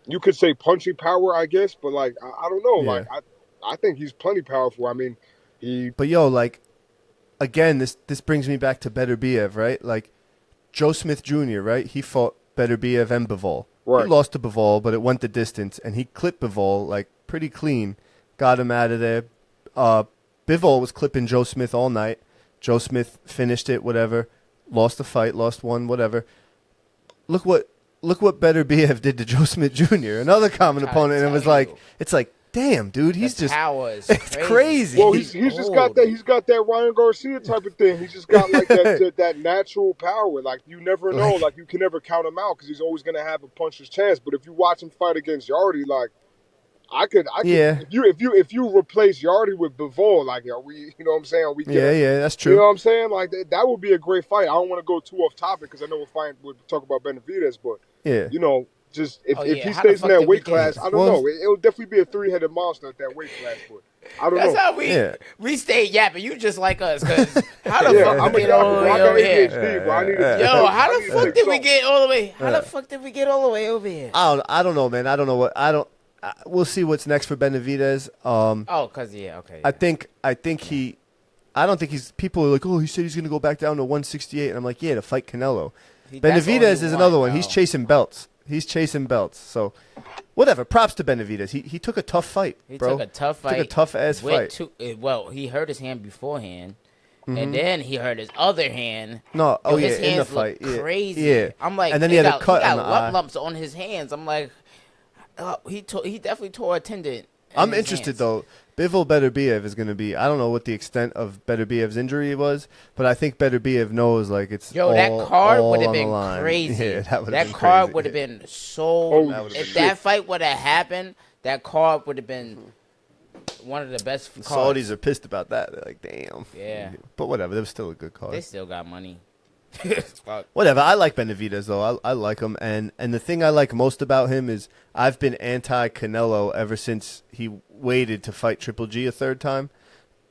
You could say punching power, I guess, but like I don't know. Yeah. Like I think he's plenty powerful. I mean, But like again, this brings me back to Beterbiev, right? Like Joe Smith Jr., right? He fought Beterbiev and Bivol. Right. He lost to Bivol, but it went the distance, and he clipped Bivol like pretty clean. Got him out of there. Bivol was clipping Joe Smith all night. Joe Smith finished it, whatever. Lost the fight, lost one, whatever. Look what Beterbiev did to Joe Smith Jr., another common opponent, and it was like, it's like, damn, dude, he's just power is it's crazy. Well, he's just got that Ryan Garcia type of thing. He's just got like that natural power. Like you never know, like you can never count him out because he's always gonna have a puncher's chance. But if you watch him fight against Yardy, like I could. If you replace Yardy with Bivol, like are we, you know what I'm saying? That's true. You know what I'm saying? Like that would be a great fight. I don't want to go too off topic because I know we'll talk about Benavidez, but just if he stays in that weight class, I don't know. It'll definitely be a 3-headed monster at that weight class, but I don't know. That's how we stay yapping. You just like us, because how the fuck I'm we get all the way over here? How the fuck did we get all the way? How the fuck did we get all the way over here? I don't know, man. I don't know what we'll see what's next for Benavidez. I don't think he's. People are like, oh, he said he's going to go back down to 168, and I'm like, yeah, to fight Canelo. Benavidez is another one. He's chasing belts. So, whatever. Props to Benavidez. He took a tough fight, bro. Took a tough fight. Took a tough-ass fight. He hurt his hand beforehand, and then he hurt his other hand. No, his hands in the fight. Crazy. Yeah. I'm like, and then he had a cut he in the eye. lumps on his hands. I'm like, he definitely tore a tendon. I'm interested, though. Bivol Beterbiev is going to be, I don't know what the extent of Beterbiev's injury was, but I think Beterbiev knows, like, it's that card would have been crazy. Yeah, that card would have been so... if that fight would have happened, that card would have been one of the best cards. Saudis are pissed about that. They're like, damn. Yeah. But whatever, that was still a good card. They still got money. Whatever. I like Benavidez though. I like him, and the thing I like most about him is I've been anti Canelo ever since he waited to fight Triple G a third time.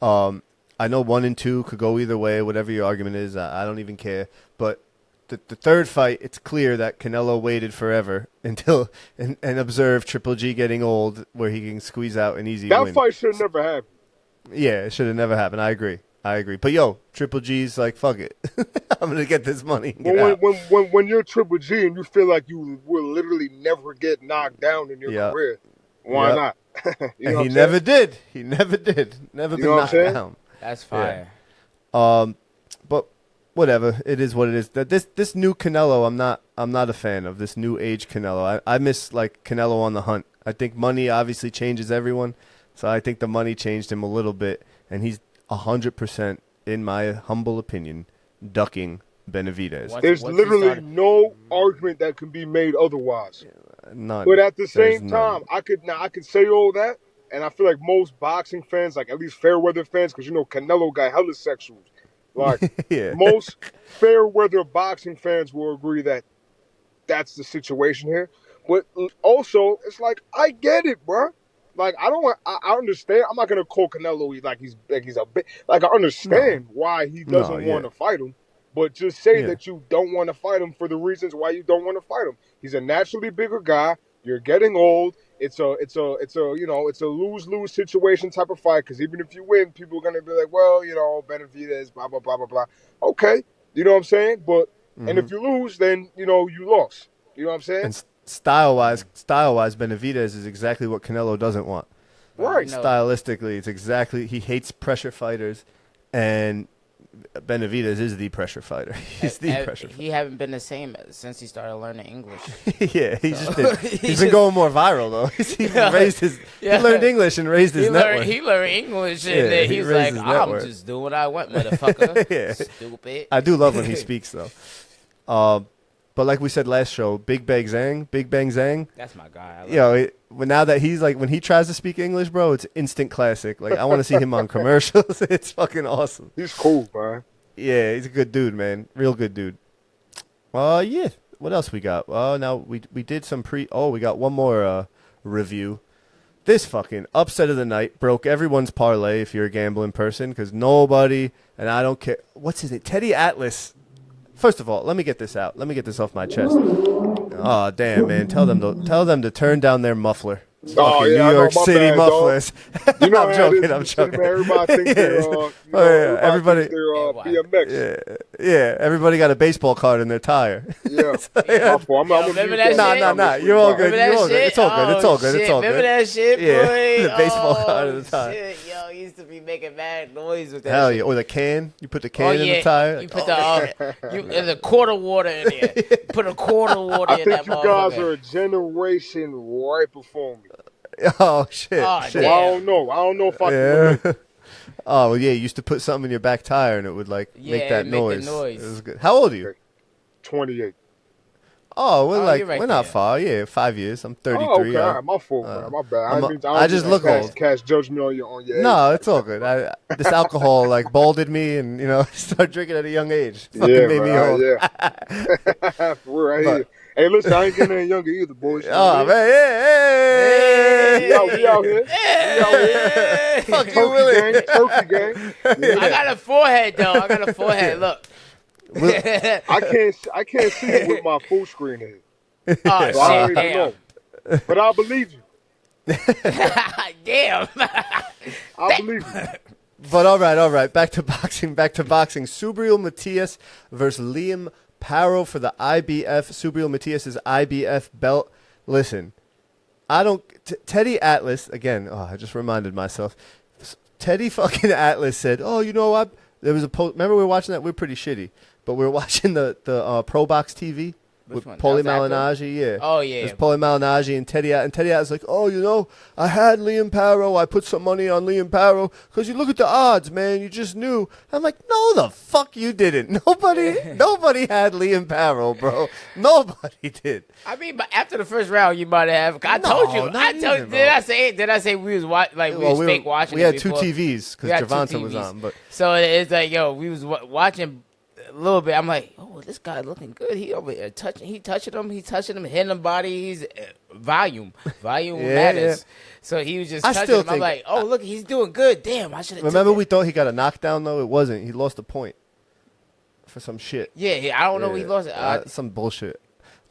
I know 1 and 2 could go either way, whatever your argument is. I don't even care. But the third fight, it's clear that Canelo waited forever until and observed Triple G getting old, where he can squeeze out an easy win. That fight should have never happened. Yeah, it should have never happened. I agree. But Triple G's like, fuck it. I'm gonna get this money. When you're Triple G and you feel like you will literally never get knocked down in your career, why not? And he never did. Never been knocked down. That's fire. Yeah. But whatever. It is what it is. That this new Canelo, I'm not a fan of this new age Canelo. I miss like Canelo on the hunt. I think money obviously changes everyone, so I think the money changed him a little bit, and he's 100%, in my humble opinion, ducking Benavidez. There's literally no argument that can be made otherwise. None. But at the same time, I could say all that, and I feel like most boxing fans, like at least fair weather fans, because Canelo got hella sexuals. Like most fair weather boxing fans will agree that that's the situation here. But also, it's like I get it, bro. Like I understand. I'm not gonna call Canelo like he's a bit. Like I understand why he doesn't want to fight him, but just say that you don't want to fight him for the reasons why you don't want to fight him. He's a naturally bigger guy. You're getting old. It's a it's a lose-lose situation type of fight. Because even if you win, people are gonna be like, well, Benavidez, blah blah blah blah blah. Okay, you know what I'm saying? But and if you lose, then you lost. You know what I'm saying? And style-wise, Benavidez is exactly what Canelo doesn't want. Right. Stylistically, it's exactly, he hates pressure fighters, and Benavidez is the pressure fighter. He's the pressure fighter. He haven't been the same since he started learning English. Yeah, he's been going more viral though. He learned English and raised his network. He learned English and then he's like, I'm just doing what I want, motherfucker. Stupid. I do love when he speaks though. But like we said last show, Big Bang Zhang. That's my guy. Now that he's like, when he tries to speak English, bro, it's instant classic. Like I want to see him on commercials. It's fucking awesome. He's cool, man. Yeah, he's a good dude, man. Real good dude. Yeah. What else we got? Now we did some we got one more review. This fucking upset of the night broke everyone's parlay if you're a gambling person, because nobody, and I don't care. What's his name? Teddy Atlas. First of all, let me get this out. Let me get this off my chest. Oh, damn, man. Tell them to turn down their muffler. Oh, yeah, New York City mufflers. I'm joking. Everybody thinks they're, everybody, BMX. Yeah, everybody got a baseball card in their tire. Yeah. Remember that shit? Nah. You're all good. It's all good. Remember that shit, boy? Yeah, the baseball card in the tire. Shit. Yo, he used to be making mad noise with that Hell shit. yeah. Or the can. You put the can in the tire. You put there's a quart of water in there. Put a quart of water in that motherfucker. I think you guys are a generation right before me. Oh, shit. Shit. I don't know if I can. Oh, yeah. You used to put something in your back tire and it would make that noise. The noise. It was good. How old are you? 28. Oh, we're right we're not far. Yeah, 5 years. I'm 33. Oh, okay. My fault, man. My bad. I just look old. Cast judgment on your age. No, it's all good. This alcohol balded me, and started drinking at a young age. Fucking made me old. Yeah. We're right here. Hey, listen, I ain't getting any younger either, boys. Oh, man, hey. We out here. Fuck you, Willie. Turkey gang. Yeah. I got a forehead, though. Look. I can't see it with my full screen in. Oh, so I shit, don't even know. But I believe you. Damn. I believe you. But all right. Back to boxing. Subriel Matias versus Liam Paro for the IBF. Subriel Matias' IBF belt. Listen, Teddy Atlas, again, I just reminded myself. Teddy fucking Atlas said, there was a post. Remember we were watching that? We were pretty shitty. But we were watching the Pro Box TV. Which with one? Paulie Malignaggi, yeah. Oh, yeah. There's Paulie Malignaggi and Teddy Atlas like, I had Liam Paro. I put some money on Liam Paro because you look at the odds, man. You just knew. I'm like, no, the fuck you didn't. Nobody had Liam Paro, bro. Nobody did. I mean, but after the first round, you might have. I told you. Did I say we was fake watching? We had two TVs because Gervonta was on. But so it's like, we was watching a little bit. I'm like, this guy looking good. He over here touching him, hitting him bodies. Volume matters. Yeah. So he was just touching him. I'm like, look, he's doing good. Damn, I should have. Remember, we thought he got a knockdown though. It wasn't. He lost a point for some shit. Yeah. I don't know. He lost some bullshit.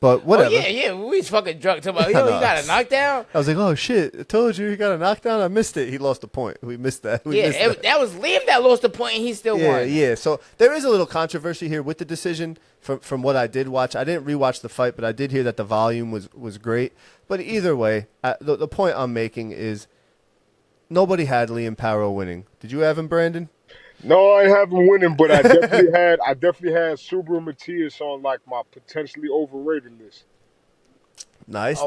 But whatever. We was fucking drunk. Talking about, he got a knockdown. I was like, oh shit! I told you he got a knockdown. I missed it. He lost a point. We missed that. That was Liam that lost the point, and he still won. Yeah. So there is a little controversy here with the decision. From what I did watch, I didn't rewatch the fight, but I did hear that the volume was great. But either way, the point I'm making is nobody had Liam Paro winning. Did you have him, Brandon? No, I haven't winning, but I definitely had Subriel Matias on my potentially overrated list. Nice. I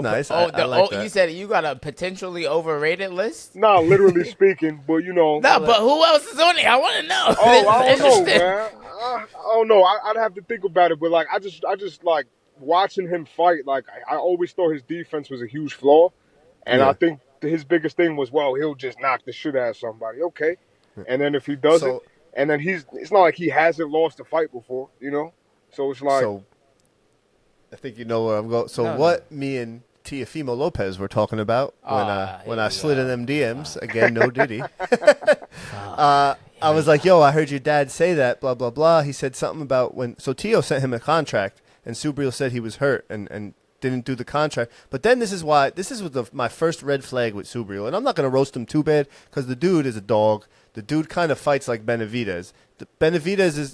like that. You said you got a potentially overrated list? No, literally speaking, but No, but who else is on it? I want to know. I don't know, man. I don't know. I'd have to think about it, but I just like watching him fight. I always thought his defense was a huge flaw, and I think his biggest thing was, he'll just knock the shit out of somebody. Okay. And then if he doesn't, and then it's not like he hasn't lost a fight before, So it's like. I think you know where I'm going. So what me and Teofimo Lopez were talking about when I slid in them DMs again, no Diddy. I was like, "Yo, I heard your dad say that." Blah blah blah. He said something about so Teo sent him a contract, and Subriel said he was hurt and didn't do the contract. But then this is my first red flag with Subriel, and I'm not gonna roast him too bad because the dude is a dog. The dude kind of fights like Benavidez.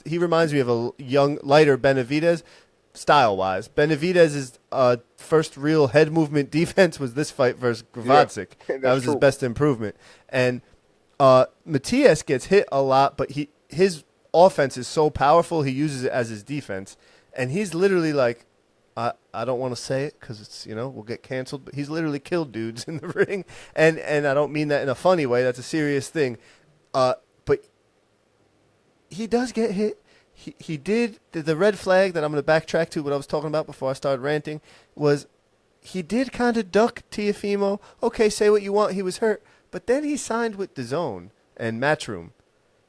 He reminds me of a young, lighter Benavidez. Style-wise, Benavidez's first real head movement defense was this fight versus Gervonta. Yeah, that was true. his best improvement. And Matias gets hit a lot, but his offense is so powerful, he uses it as his defense. And he's literally like, I don't want to say it because it's we'll get canceled, but he's literally killed dudes in the ring. And I don't mean that in a funny way. That's a serious thing. But he does get hit. He did the red flag that I'm going to backtrack to what I was talking about before I started ranting was he did kind of duck Teofimo. Okay, say what you want. He was hurt. But then he signed with DAZN and Matchroom.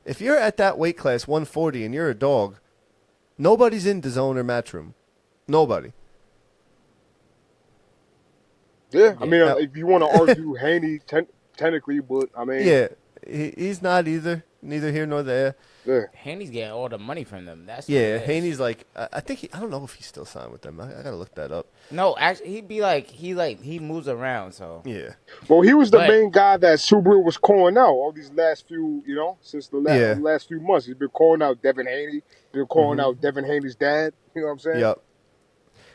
If you're at that weight class, 140, and you're a dog, nobody's in DAZN or Matchroom. Nobody. Yeah, I mean, if you want to argue Haney technically, but I mean. Yeah, he's not either. Neither here nor there. Yeah. Haney's getting all the money from them. That's Haney's like I think I don't know if he's still signed with them. I gotta look that up. No, actually, he'd be like he moves around. So yeah. Well, he was the main guy that Subriel was calling out all these last few, since the last few months. He's been calling out Devin Haney. Been calling out Devin Haney's dad. You know what I'm saying? Yep.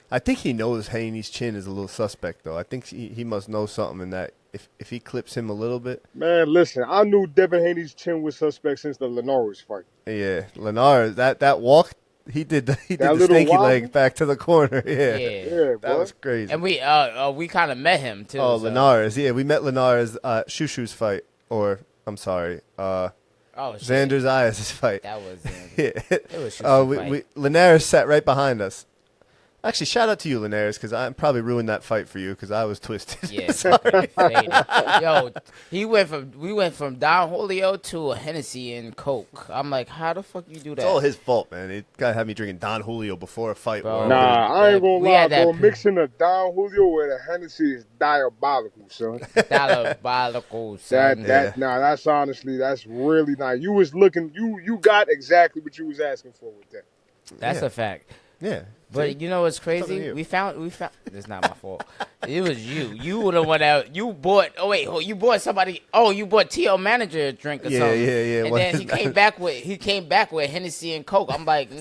I think he knows Haney's chin is a little suspect though. I think he must know something in that. If he clips him a little bit. Man, listen, I knew Devin Haney's chin was suspect since the Linares fight. Yeah, Linares, that walk, he did the stanky leg back to the corner. Yeah, that was crazy. And we kind of met him too. Oh, so. Linares, yeah, we met Linares Shushu's fight, or I'm sorry, Xander Zayas' fight. That was it was Shushu's fight. Linares sat right behind us. Actually, shout out to you, Linares, because I probably ruined that fight for you because I was twisted. Yeah, yo, we went from Don Julio to a Hennessy and Coke. I'm like, how the fuck you do that? It's all his fault, man. He gotta have me drinking Don Julio before a fight. Bro. Nah, I ain't gonna lie, bro. Mixing a Don Julio with a Hennessy is diabolical, son. Diabolical, son. That's honestly, that's really nice. You was looking, you got exactly what you was asking for with that. That's a fact. Yeah. But you know what's crazy? We found. It's not my fault. It was you. You would have went out. You bought. Oh wait, you bought somebody. Oh, you bought T.O. manager a drink or something. Yeah. And then he came back with Hennessy and Coke. I'm like,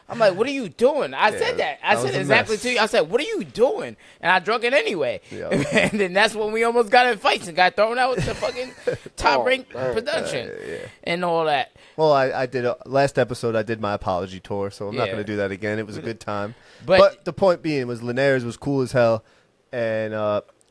what are you doing? I said that. I said exactly to you. I said, what are you doing? And I drunk it anyway. And then that's when we almost got in fights and got thrown out with the fucking top ranked production and all that. Well, I did last episode. I did my apology tour, so I'm not going to do that again. It was a good time. But the point being was Linares was cool as hell, and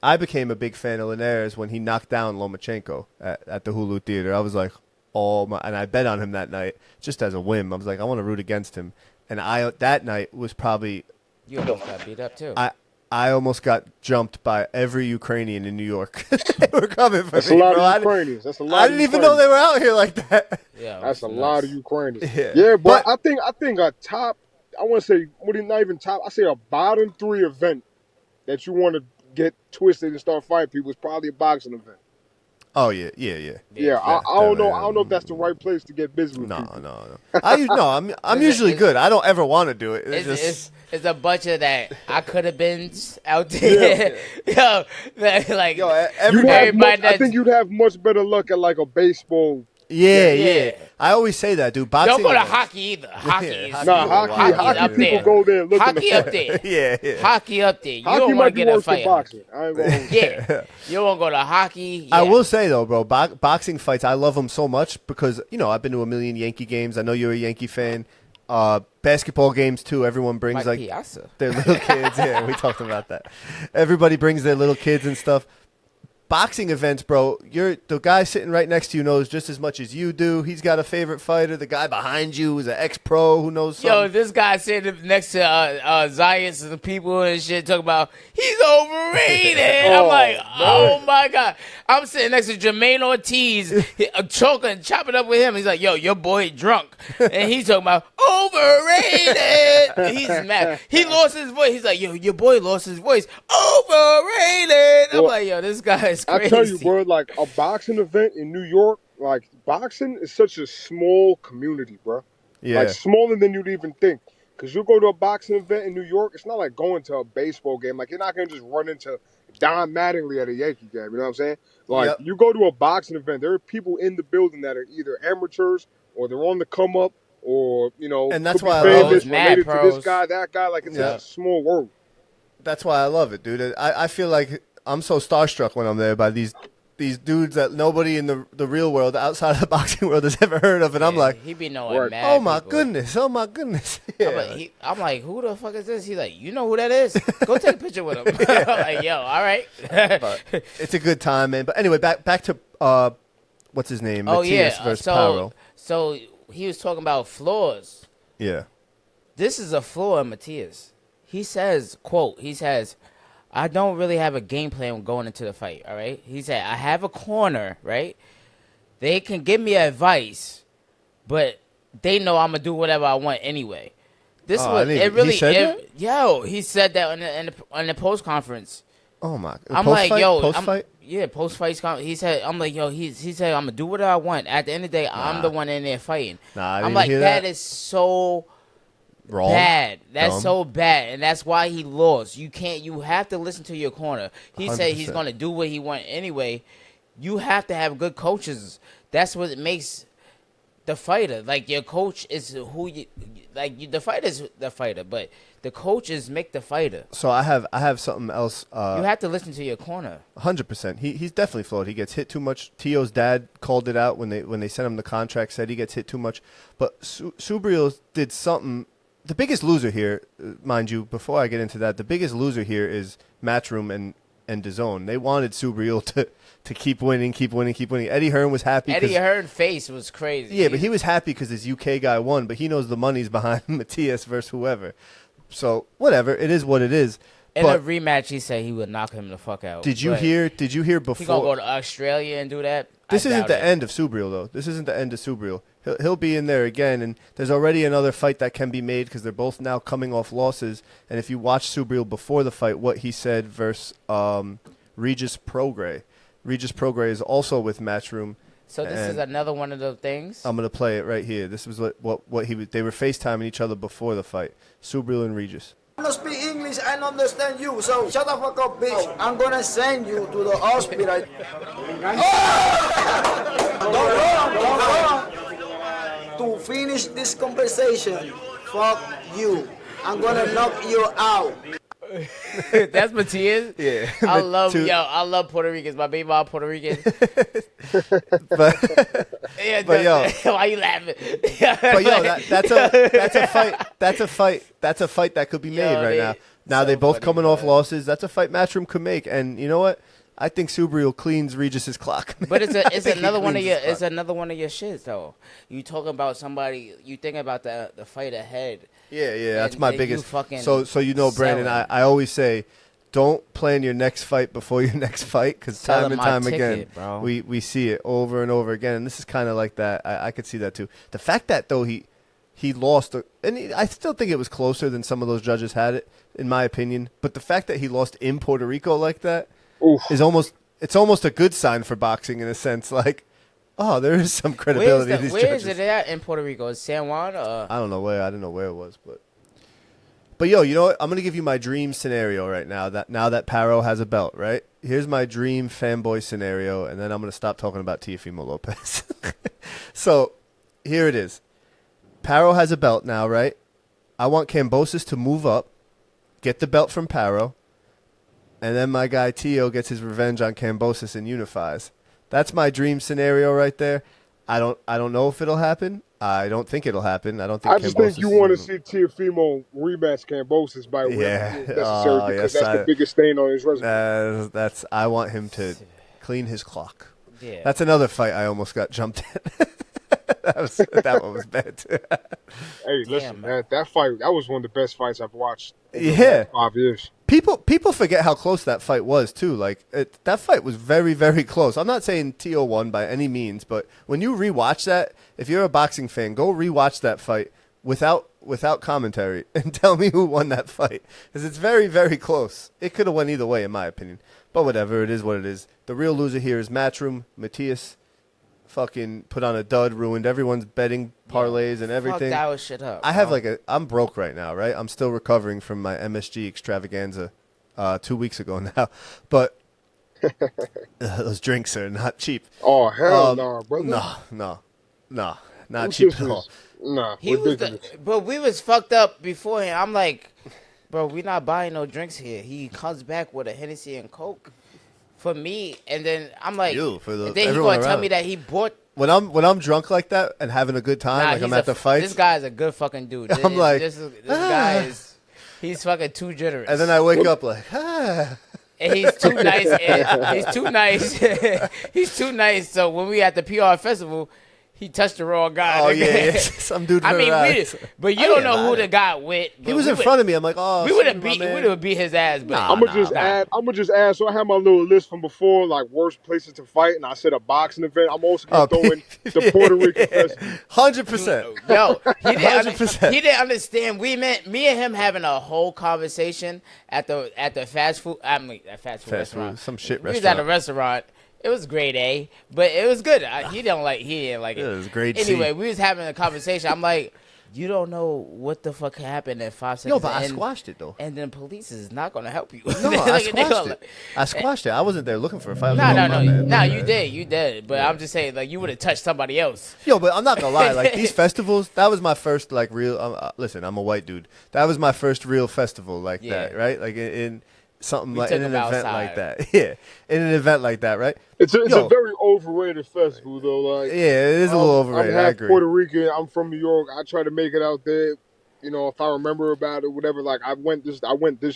I became a big fan of Linares when he knocked down Lomachenko at the Hulu Theater. I was like, and I bet on him that night just as a whim. I was like, I want to root against him, and that night was probably you almost got beat up too. I almost got jumped by every Ukrainian in New York. They were coming for me. That's a lot of Ukrainians. That's a lot. I didn't even know they were out here like that. Yeah, that's a lot of Ukrainians. Yeah, but I think a top. I want to say, not even top. I say a bottom 3 event that you want to get twisted and start fighting people is probably a boxing event. Oh yeah. I don't know. I don't know if that's the right place to get busy with people. No. I'm usually good. I don't ever want to do it. It's a bunch of that. I could have been out there. Everybody. I think you'd have much better luck at like a baseball. Yeah. I always say that, dude. Boxing. Don't go to hockey either. Hockey is hockey up people there. Go there. Hockey up there. Yeah. Hockey up there. You hockey don't want to get a fight. Boxing. I ain't gonna you don't want to go to hockey. Yeah. I will say though, bro, boxing fights, I love them so much because I've been to a million Yankee games. I know you're a Yankee fan. Basketball games too. Everyone brings Mike Piazza. their little kids. Yeah, we talked about that. Everybody brings their little kids and stuff. boxing events, bro, the guy sitting right next to you knows just as much as you do. He's got a favorite fighter. The guy behind you is an ex-pro who knows something. Yo, this guy sitting next to Zayas and the people and shit talking about he's overrated. I'm like, oh my God. I'm sitting next to Jermaine Ortiz, choking, chopping up with him. He's like, yo, your boy drunk. And he's talking about overrated. He's mad. He lost his voice. He's like, yo, your boy lost his voice. Overrated. I'm like, yo, this guy is crazy. I tell you, bro, like a boxing event in New York, like boxing is such a small community, bro. Yeah. Like smaller than you'd even think. Because you go to a boxing event in New York, it's not like going to a baseball game. Like, you're not going to just run into Don Mattingly at a Yankee game. You know what I'm saying? Like, you go to a boxing event, there are people in the building that are either amateurs or they're on the come up or, you know, and that's could why be I love famous, it. related to this guy, that guy. Like, it's a small world. That's why I love it, dude. I feel like I'm so starstruck when I'm there by these dudes that nobody in the real world, outside of the boxing world, has ever heard of. And I'm like, he be knowing mad oh my people. goodness. Yeah. I'm like, who the fuck is this? He's like, you know who that is? Go take a picture with him. I'm like, yo, all right. It's a good time, man. But anyway, back to what's his name? Matias versus Paro. So he was talking about flaws. Yeah. This is a flaw in Matias. He says, quote, I don't really have a game plan going into the fight, all right? He said, I have a corner, right? They can give me advice, but they know I'm going to do whatever I want anyway. This was, it really, he said that? Yo, he said that in the post conference. Oh my! I'm like, yo, post-fight? Yeah, post fight. He said, I'm like, yo, he said, I'm gonna do whatever I want. At the end of the day, I'm the one in there fighting. I'm like, that is so wrong. bad. That's Dumb. so bad, and that's why he lost. You have to listen to your corner. He 100%. said he's gonna do what he want anyway. You have to have good coaches. That's what makes the fighter. Like, your coach is who you like. The fighter is the fighter, but the coaches make the fighter. So I have something else. You have to listen to your corner. 100%. He's definitely flawed. He gets hit too much. Tio's dad called it out when they sent him the contract. Said he gets hit too much. But Subriel did something. The biggest loser here, mind you, before I get into that, the biggest loser here is Matchroom and DAZN. They wanted Subriel to keep winning. Eddie Hearn was happy. Eddie Hearn's face was crazy. Yeah, but he was happy because his UK guy won, but he knows the money's behind Matias versus whoever. So, whatever. It is what it is. In a rematch, he said he would knock him the fuck out. Did you hear before? He going to go to Australia and do that? This isn't the end of Subriel, though. This isn't the end of Subriel. He'll be in there again, and there's already another fight that can be made because they're both now coming off losses. And if you watch Subriel before the fight, what he said versus Regis Prograis. Regis Prograis is also with Matchroom. So this is another one of the things? I'm going to play it right here. This was what they were FaceTiming each other before the fight. Subriel and Regis. I don't speak English, I don't understand you, so shut the fuck up, bitch. I'm gonna send you to the hospital. Don't run. To finish this conversation, fuck you. I'm gonna knock you out. That's Matias? Yeah. I love Puerto Ricans. My baby mom Puerto Rican. but yo, why you laughing? But yo, that's a fight that could be made right now. Now they both coming off losses. That's a fight Matchroom could make, and you know what? I think Subriel cleans Regis's clock. But it's another one of your shits though. You talking about somebody? You think about the fight ahead. Yeah, that's my biggest. So you know, Brandon, I always say, don't plan your next fight before your next fight, because time and time again, we see it over and over again, and this is kind of like that. I could see that too. The fact that though he lost, I still think it was closer than some of those judges had it, in my opinion. But the fact that he lost in Puerto Rico like that is almost a good sign for boxing in a sense, like. Oh, there is some credibility in these judges. Where is it at in Puerto Rico? Is San Juan? I don't know where. I didn't know where it was, but yo, you know what? I'm gonna give you my dream scenario right now. That Paro has a belt, right? Here's my dream fanboy scenario, and then I'm gonna stop talking about Teofimo Lopez. So here it is. Paro has a belt now, right? I want Kambosos to move up, get the belt from Paro, and then my guy Teo gets his revenge on Kambosos and unifies. That's my dream scenario right there. I don't know if it'll happen. I don't think it'll happen. I just think you want to see Teofimo rematch Kambosos by way necessary because that's the biggest stain on his resume. I want him to Clean his clock. Yeah. That's another fight I almost got jumped at. that one was bad too. Hey, listen, that fight, that was one of the best fights I've watched in the last 5 years. People forget how close that fight was too. Like that fight was very, very close. I'm not saying Teo won by any means, but when you rewatch that, if you're a boxing fan, go rewatch that fight without commentary and tell me who won that fight, because it's very, very close. It could have went either way in my opinion, but whatever, it is what it is. The real loser here is Matchroom. Matias fucking put on a dud, ruined everyone's betting parlays and everything. Fuck that shit up. I have I'm broke right now, right? I'm still recovering from my MSG extravaganza 2 weeks ago now, but those drinks are not cheap. Oh hell no, brother. No, not cheap at all. Nah, but we was fucked up beforehand. I'm like, bro, we not buying no drinks here. He comes back with a Hennessy and Coke for me, and then I'm like, and then he gonna tell me that he bought. When I'm drunk like that and having a good time, like I'm at the fights. This guy's a good fucking dude. I'm like, this guy is, he's fucking too generous. And then I wake up like, ah. And he's too nice. He's too nice. He's too nice. So when we at the PR festival, he touched the wrong guy. Oh yeah, some dude. I mean, but you don't know who the guy with. He was in front of me. I'm like, oh, we would have beat his ass. But I'm gonna just add. So I have my little list from before, like worst places to fight, and I said a boxing event. I'm also gonna throw in the Puerto Rican festival. 100%. Yo, he didn't understand. Me and him having a whole conversation at the fast food. I mean, at fast food restaurant. Some shit We restaurant. was at a restaurant. It was grade A, but it was good. He didn't like it. It was grade C. Anyway, we was having a conversation. I'm like, you don't know what the fuck happened in 5 seconds. Yo, but I squashed it though. And then police is not gonna help you. No, I squashed it. I wasn't there looking for a fight. No, you did. But I'm just saying, like, you would have touched somebody else. Yo, but I'm not gonna lie. Like these festivals, that was my first like real. Listen, I'm a white dude. That was my first real festival like that, right? Like in something like in an event like that. Yeah, in an event like that, right? It's a very overrated festival though. Like, yeah, it is a little overrated. I'm half I agree. Puerto Rican. I'm from New York. I try to make it out there. You know, if I remember about it, whatever. Like I went this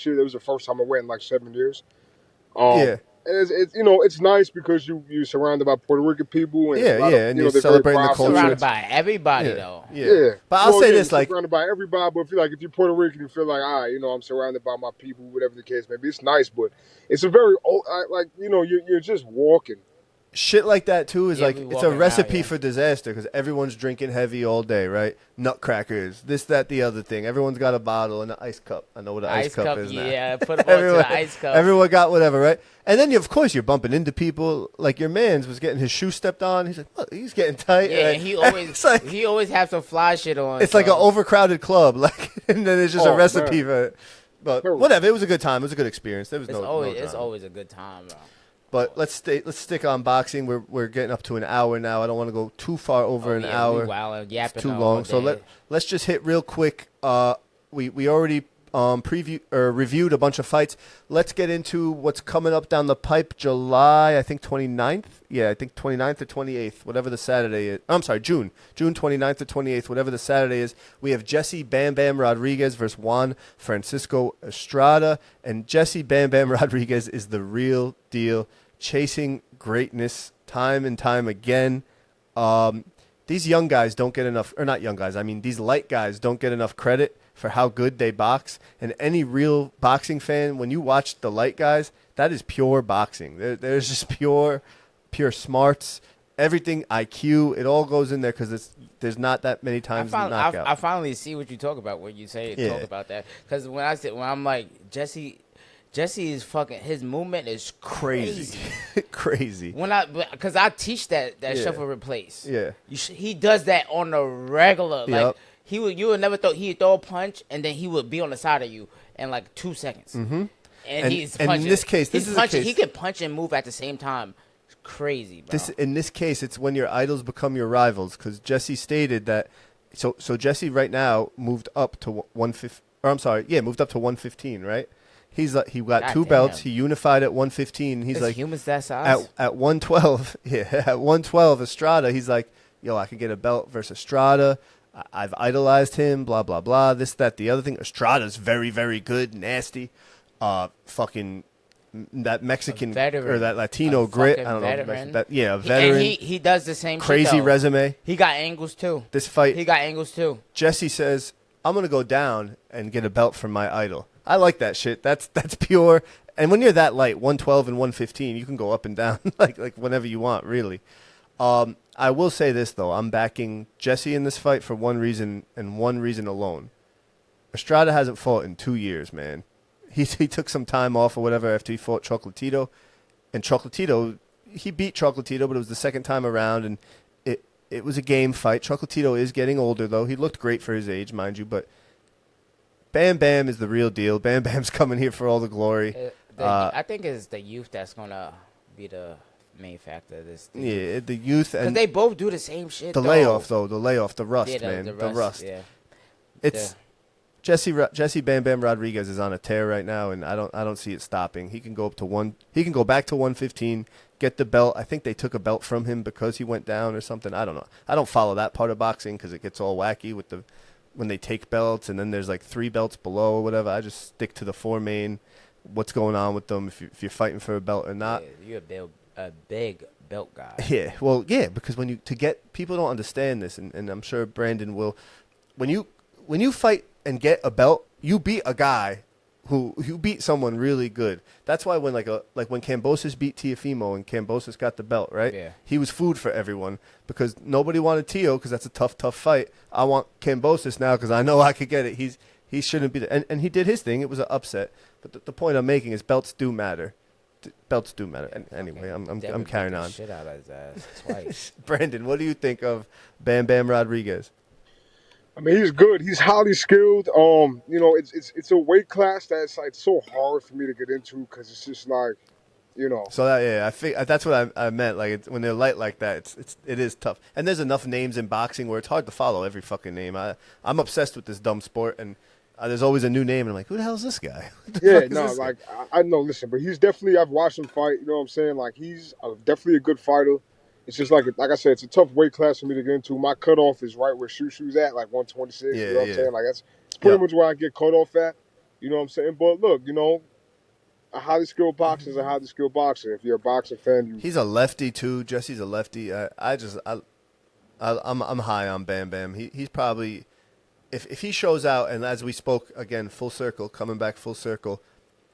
year. It was the first time I went in like 7 years. Yeah. And it's nice because you're surrounded by Puerto Rican people. And and you're celebrating the culture. Surrounded by everybody though. Yeah. But I'll say this, like, surrounded by everybody. But if you're Puerto Rican, you feel like, I'm surrounded by my people, whatever the case may be. It's nice, but it's a very you're just walking. Shit like that too is like it's a recipe out, for disaster because everyone's drinking heavy all day, right? Nutcrackers, this, that, the other thing. Everyone's got a bottle and an ice cup. I know what an ice cup is now. Yeah, put them onto the ice cup. Everyone got whatever, right? And then of course you're bumping into people. Like your man's was getting his shoe stepped on. He's like, what? He's getting tight. Yeah, and he always has some fly shit on. It's like an overcrowded club, like, and then it's just a recipe for it. But whatever, it was a good time. It was a good experience. There was it's always a good time, bro. But let's stick on boxing. We're getting up to an hour now. I don't want to go too far over an hour. It's too long. So let's just hit real quick. We already reviewed a bunch of fights. Let's get into what's coming up down the pipe. July, I think 29th. Yeah, I think 29th or 28th, whatever the Saturday is. I'm sorry, June 29th or 28th, whatever the Saturday is. We have Jesse Bam Bam Rodriguez versus Juan Francisco Estrada, and Jesse Bam Bam Rodriguez is the real deal, chasing greatness time and time again. These young guys don't get enough, or not young guys, I mean these light guys don't get enough credit for how good they box. And any real boxing fan, when you watch the light guys, that is pure boxing. There's just pure smarts, everything, IQ, it all goes in there because there's not that many times knockout. I finally see what you talk about when you talk about that. Because when I'm like, Jesse is fucking, his movement is crazy. Crazy. Because I teach that shuffle replace. Yeah. He does that on a regular. Like, you would never he'd throw a punch and then he would be on the side of you in like 2 seconds. Mm-hmm. And he's punching. And in this case, he can punch and move at the same time. It's crazy, bro. In this case, it's when your idols become your rivals. Because Jesse stated that. So Jesse right now moved up to 150. Or I'm sorry, moved up to 115, right? He got two belts. He unified at 115. He's like humans that size at 112. Yeah, at 112, Estrada. He's like, yo, I could get a belt versus Estrada. I've idolized him. Blah blah blah. This, that, the other thing. Estrada's very, very good. Nasty. Fucking that Mexican veteran. or that Latino grit. I don't veteran. know. A veteran. And he does the same crazy shit, though. resume. He got angles too. This fight. He got angles too. Jesse says, I'm going to go down and get a belt from my idol. I like that shit. That's pure. And when you're that light, 112 and 115, you can go up and down like whenever you want, really. I will say this, though. I'm backing Jesse in this fight for one reason and one reason alone. Estrada hasn't fought in 2 years, man. He took some time off or whatever after he fought Chocolatito. And Chocolatito, he beat Chocolatito, but it was the second time around, and it was a game fight. Chocolatito is getting older, though. He looked great for his age, mind you, but Bam Bam is the real deal. Bam Bam's coming here for all the glory. I think it's the youth that's going to be the main factor of this. Yeah, the youth. Because they both do the same shit, The layoff, the rust, yeah, man. The rust. Yeah. It's Jesse Bam Bam Rodriguez is on a tear right now, and I don't see it stopping. He can go up to he can go back to 115, get the belt. I think they took a belt from him because he went down or something. I don't know. I don't follow that part of boxing because it gets all wacky with when they take belts and then there's like 3 belts below or whatever. I just stick to the 4 main. What's going on with them? If you're fighting for a belt or not. Yeah, you're a big belt guy. Yeah, well, yeah, because people don't understand this, and I'm sure Brandon will. When you fight and get a belt, you beat a guy who you beat someone really good. That's why when when Kambosos beat Teofimo and Kambosos got the belt, right? Yeah. He was food for everyone because nobody wanted Teo because that's a tough fight. I want Kambosos now because I know I could get it. He shouldn't be there. And he did his thing. It was an upset. But the point I'm making is belts do matter. Belts do matter. And anyway, I'm carrying on. Shit out of his ass twice. Brandon, what do you think of Bam Bam Rodriguez? I mean, he's good. He's highly skilled. It's a weight class that's like so hard for me to get into because it's just like, So I think that's what I meant. Like when they're light like that, it is tough. And there's enough names in boxing where it's hard to follow every fucking name. I'm obsessed with this dumb sport, and there's always a new name, and I'm like, who the hell is this guy? I know. Listen, but he's definitely. I've watched him fight. You know what I'm saying? Like he's definitely a good fighter. It's just like I said, it's a tough weight class for me to get into. My cutoff is right where Shushu's at, like 126. Yeah, you know what I'm saying? Like it's pretty much where I get cut off at. You know what I'm saying? But look, a highly skilled boxer is a highly skilled boxer. If you're a boxing fan, he's a lefty too. Jesse's a lefty. I'm high on Bam Bam. He's probably if he shows out, and as we spoke again, coming back full circle,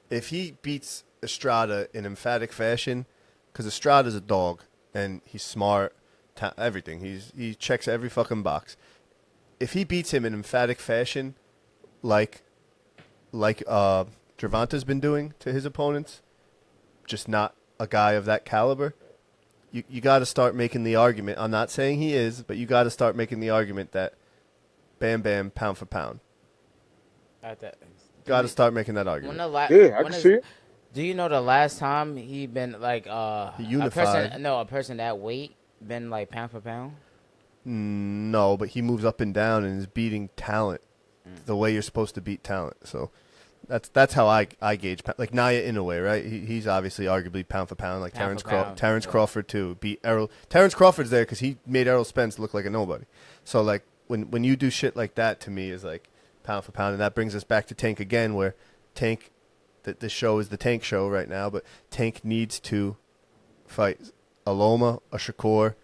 if he beats Estrada in emphatic fashion, because Estrada's a dog. And he's smart, everything. He checks every fucking box. If he beats him in emphatic fashion, like Gervonta's been doing to his opponents, just not a guy of that caliber, you got to start making the argument. I'm not saying he is, but you got to start making the argument that Bam Bam pound for pound. Got to start making that argument. I can see it. Do you know the last time he been like unified? A person that weight been like pound for pound? No, but he moves up and down and is beating talent the way you're supposed to beat talent. So that's how I gauge. Like Naya Inoue, right? He's obviously arguably pound for pound. Like Terrence Crawford too. Beat Errol. Terrence Crawford's there because he made Errol Spence look like a nobody. So like when you do shit like that, to me is like pound for pound, and that brings us back to Tank again, where Tank. The show is the Tank show right now, but Tank needs to fight a Loma, a Shakur.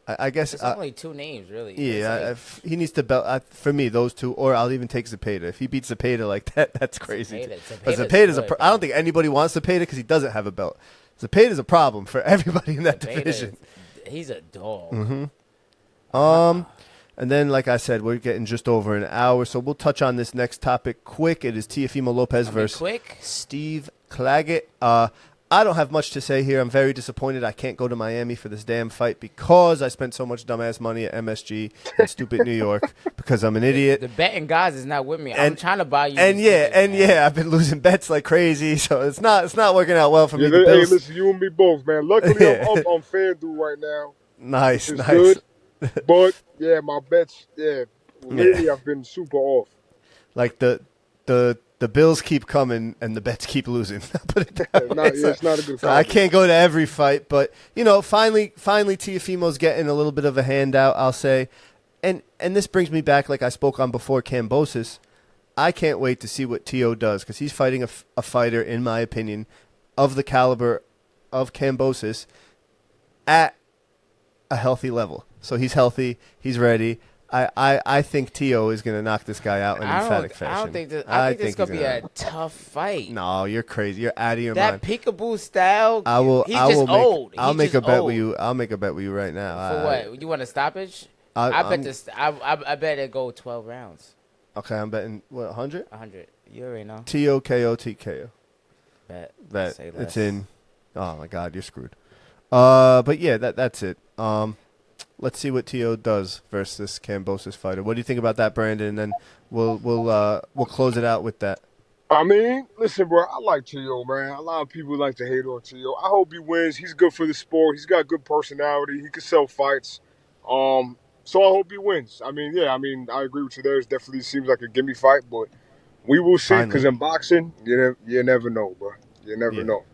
I guess it's only 2 names, really. Yeah, he needs to belt. For me, those 2, or I'll even take Zepeda. If he beats Zepeda like that, that's crazy. But Zepeda's I don't think anybody wants Zepeda because he doesn't have a belt. Zepeda's a problem for everybody in that division. He's a dog. Mm-hmm. And then, like I said, we're getting just over an hour, so we'll touch on this next topic quick. It is Teofimo Lopez versus Steve Claggett. I don't have much to say here. I'm very disappointed I can't go to Miami for this damn fight because I spent so much dumbass money at MSG in stupid New York because I'm an idiot. The betting guys is not with me. I'm trying to buy you. I've been losing bets like crazy, so it's not working out well for me. Hey, listen, you and me both, man. Luckily, I'm up on FanDuel right now. Nice. Good. But yeah, my bets, lately I've been super off. Like the bills keep coming and the bets keep losing. Put it that way. It's not a good so I can't go to every fight, but finally Teofimo's getting a little bit of a handout, I'll say. And this brings me back, like I spoke on before, Kambosos. I can't wait to see what Teo does because he's fighting a fighter, in my opinion, of the caliber of Kambosos at a healthy level. So he's healthy. He's ready. I think Tio is going to knock this guy out in emphatic fashion. I think this is going to be a tough fight. No, you're crazy. You're out of your mind. That peekaboo style, he's just old. I'll make a bet with you. I'll make a bet with you right now. For what? You want a stoppage? I bet it go 12 rounds. Okay, I'm betting, what, 100? 100. You already know. TOKO, TKO. Bet. It's in. Oh, my God, you're screwed. But, yeah, that's it. Let's see what Tio does versus this Kambosos fighter. What do you think about that, Brandon? And then we'll close it out with that. I mean, listen, bro, I like Tio, man. A lot of people like to hate on Tio. I hope he wins. He's good for the sport. He's got good personality. He can sell fights. So I hope he wins. I mean, yeah, I agree with you there. It definitely seems like a gimme fight, but we will see. Because in boxing, you never know, bro. You never know.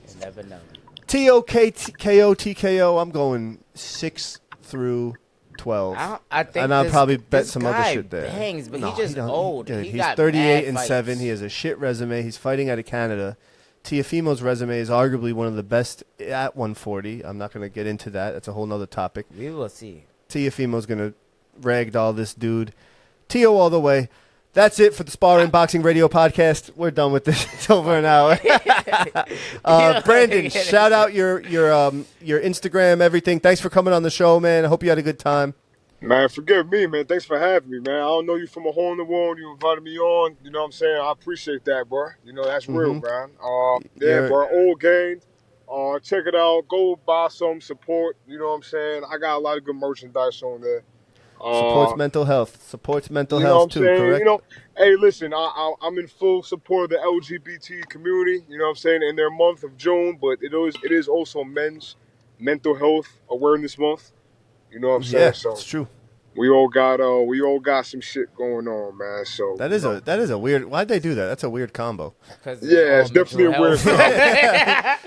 You never know. TOKO, TKO, I'm going 6 through 12. I think and I'll probably bet some other shit there. Bangs, but he's just old. He's 38-7. He has a shit resume. He's fighting out of Canada. Teofimo's resume is arguably one of the best at 140. I'm not going to get into that. That's a whole nother topic. We will see. Teofimo's going to ragdoll this dude. Tio all the way. That's it for the Spar-Inn Boxing Radio Podcast. We're done with this. It's over an hour. Brandon, shout out your Instagram, everything. Thanks for coming on the show, man. I hope you had a good time. Man, forgive me, man. Thanks for having me, man. I don't know you from a hole in the wall. You invited me on. You know what I'm saying? I appreciate that, bro. You know, that's real, man. Yeah, bro. Old game. Check it out. Go buy some support. You know what I'm saying? I got a lot of good merchandise on there. Supports mental health. Supports mental health too, correct? You know, hey, listen, I'm in full support of the LGBT community, you know what I'm saying, in their month of June, but it is also men's mental health awareness month. You know what I'm saying? Yeah, so it's true. We all got some shit going on, man. So that is a weird. Why'd they do that? That's a weird combo. Yeah, it's definitely a weird combo.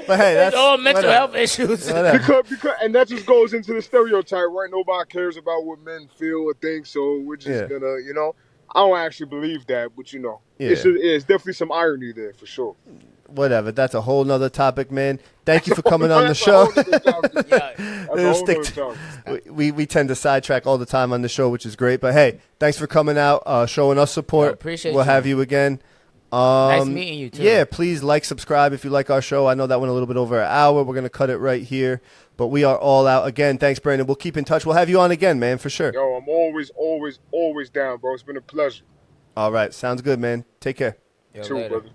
But hey, that's all mental health issues. Because and that just goes into the stereotype, right? Nobody cares about what men feel or think, so we're just gonna, you know. I don't actually believe that, but you know, it's definitely some irony there for sure. Whatever. That's a whole nother topic, man. Thank you for coming on the show. We tend to sidetrack all the time on the show, which is great. But hey, thanks for coming out, showing us support. Appreciate We'll have you again. Nice meeting you too. Yeah, please subscribe if you like our show. I know that went a little bit over an hour. We're gonna cut it right here, but we are all out again. Thanks, Brandon. We'll keep in touch. We'll have you on again, man, for sure. Yo, I'm always down, bro. It's been a pleasure. All right, sounds good, man. Take care. Later. Brother.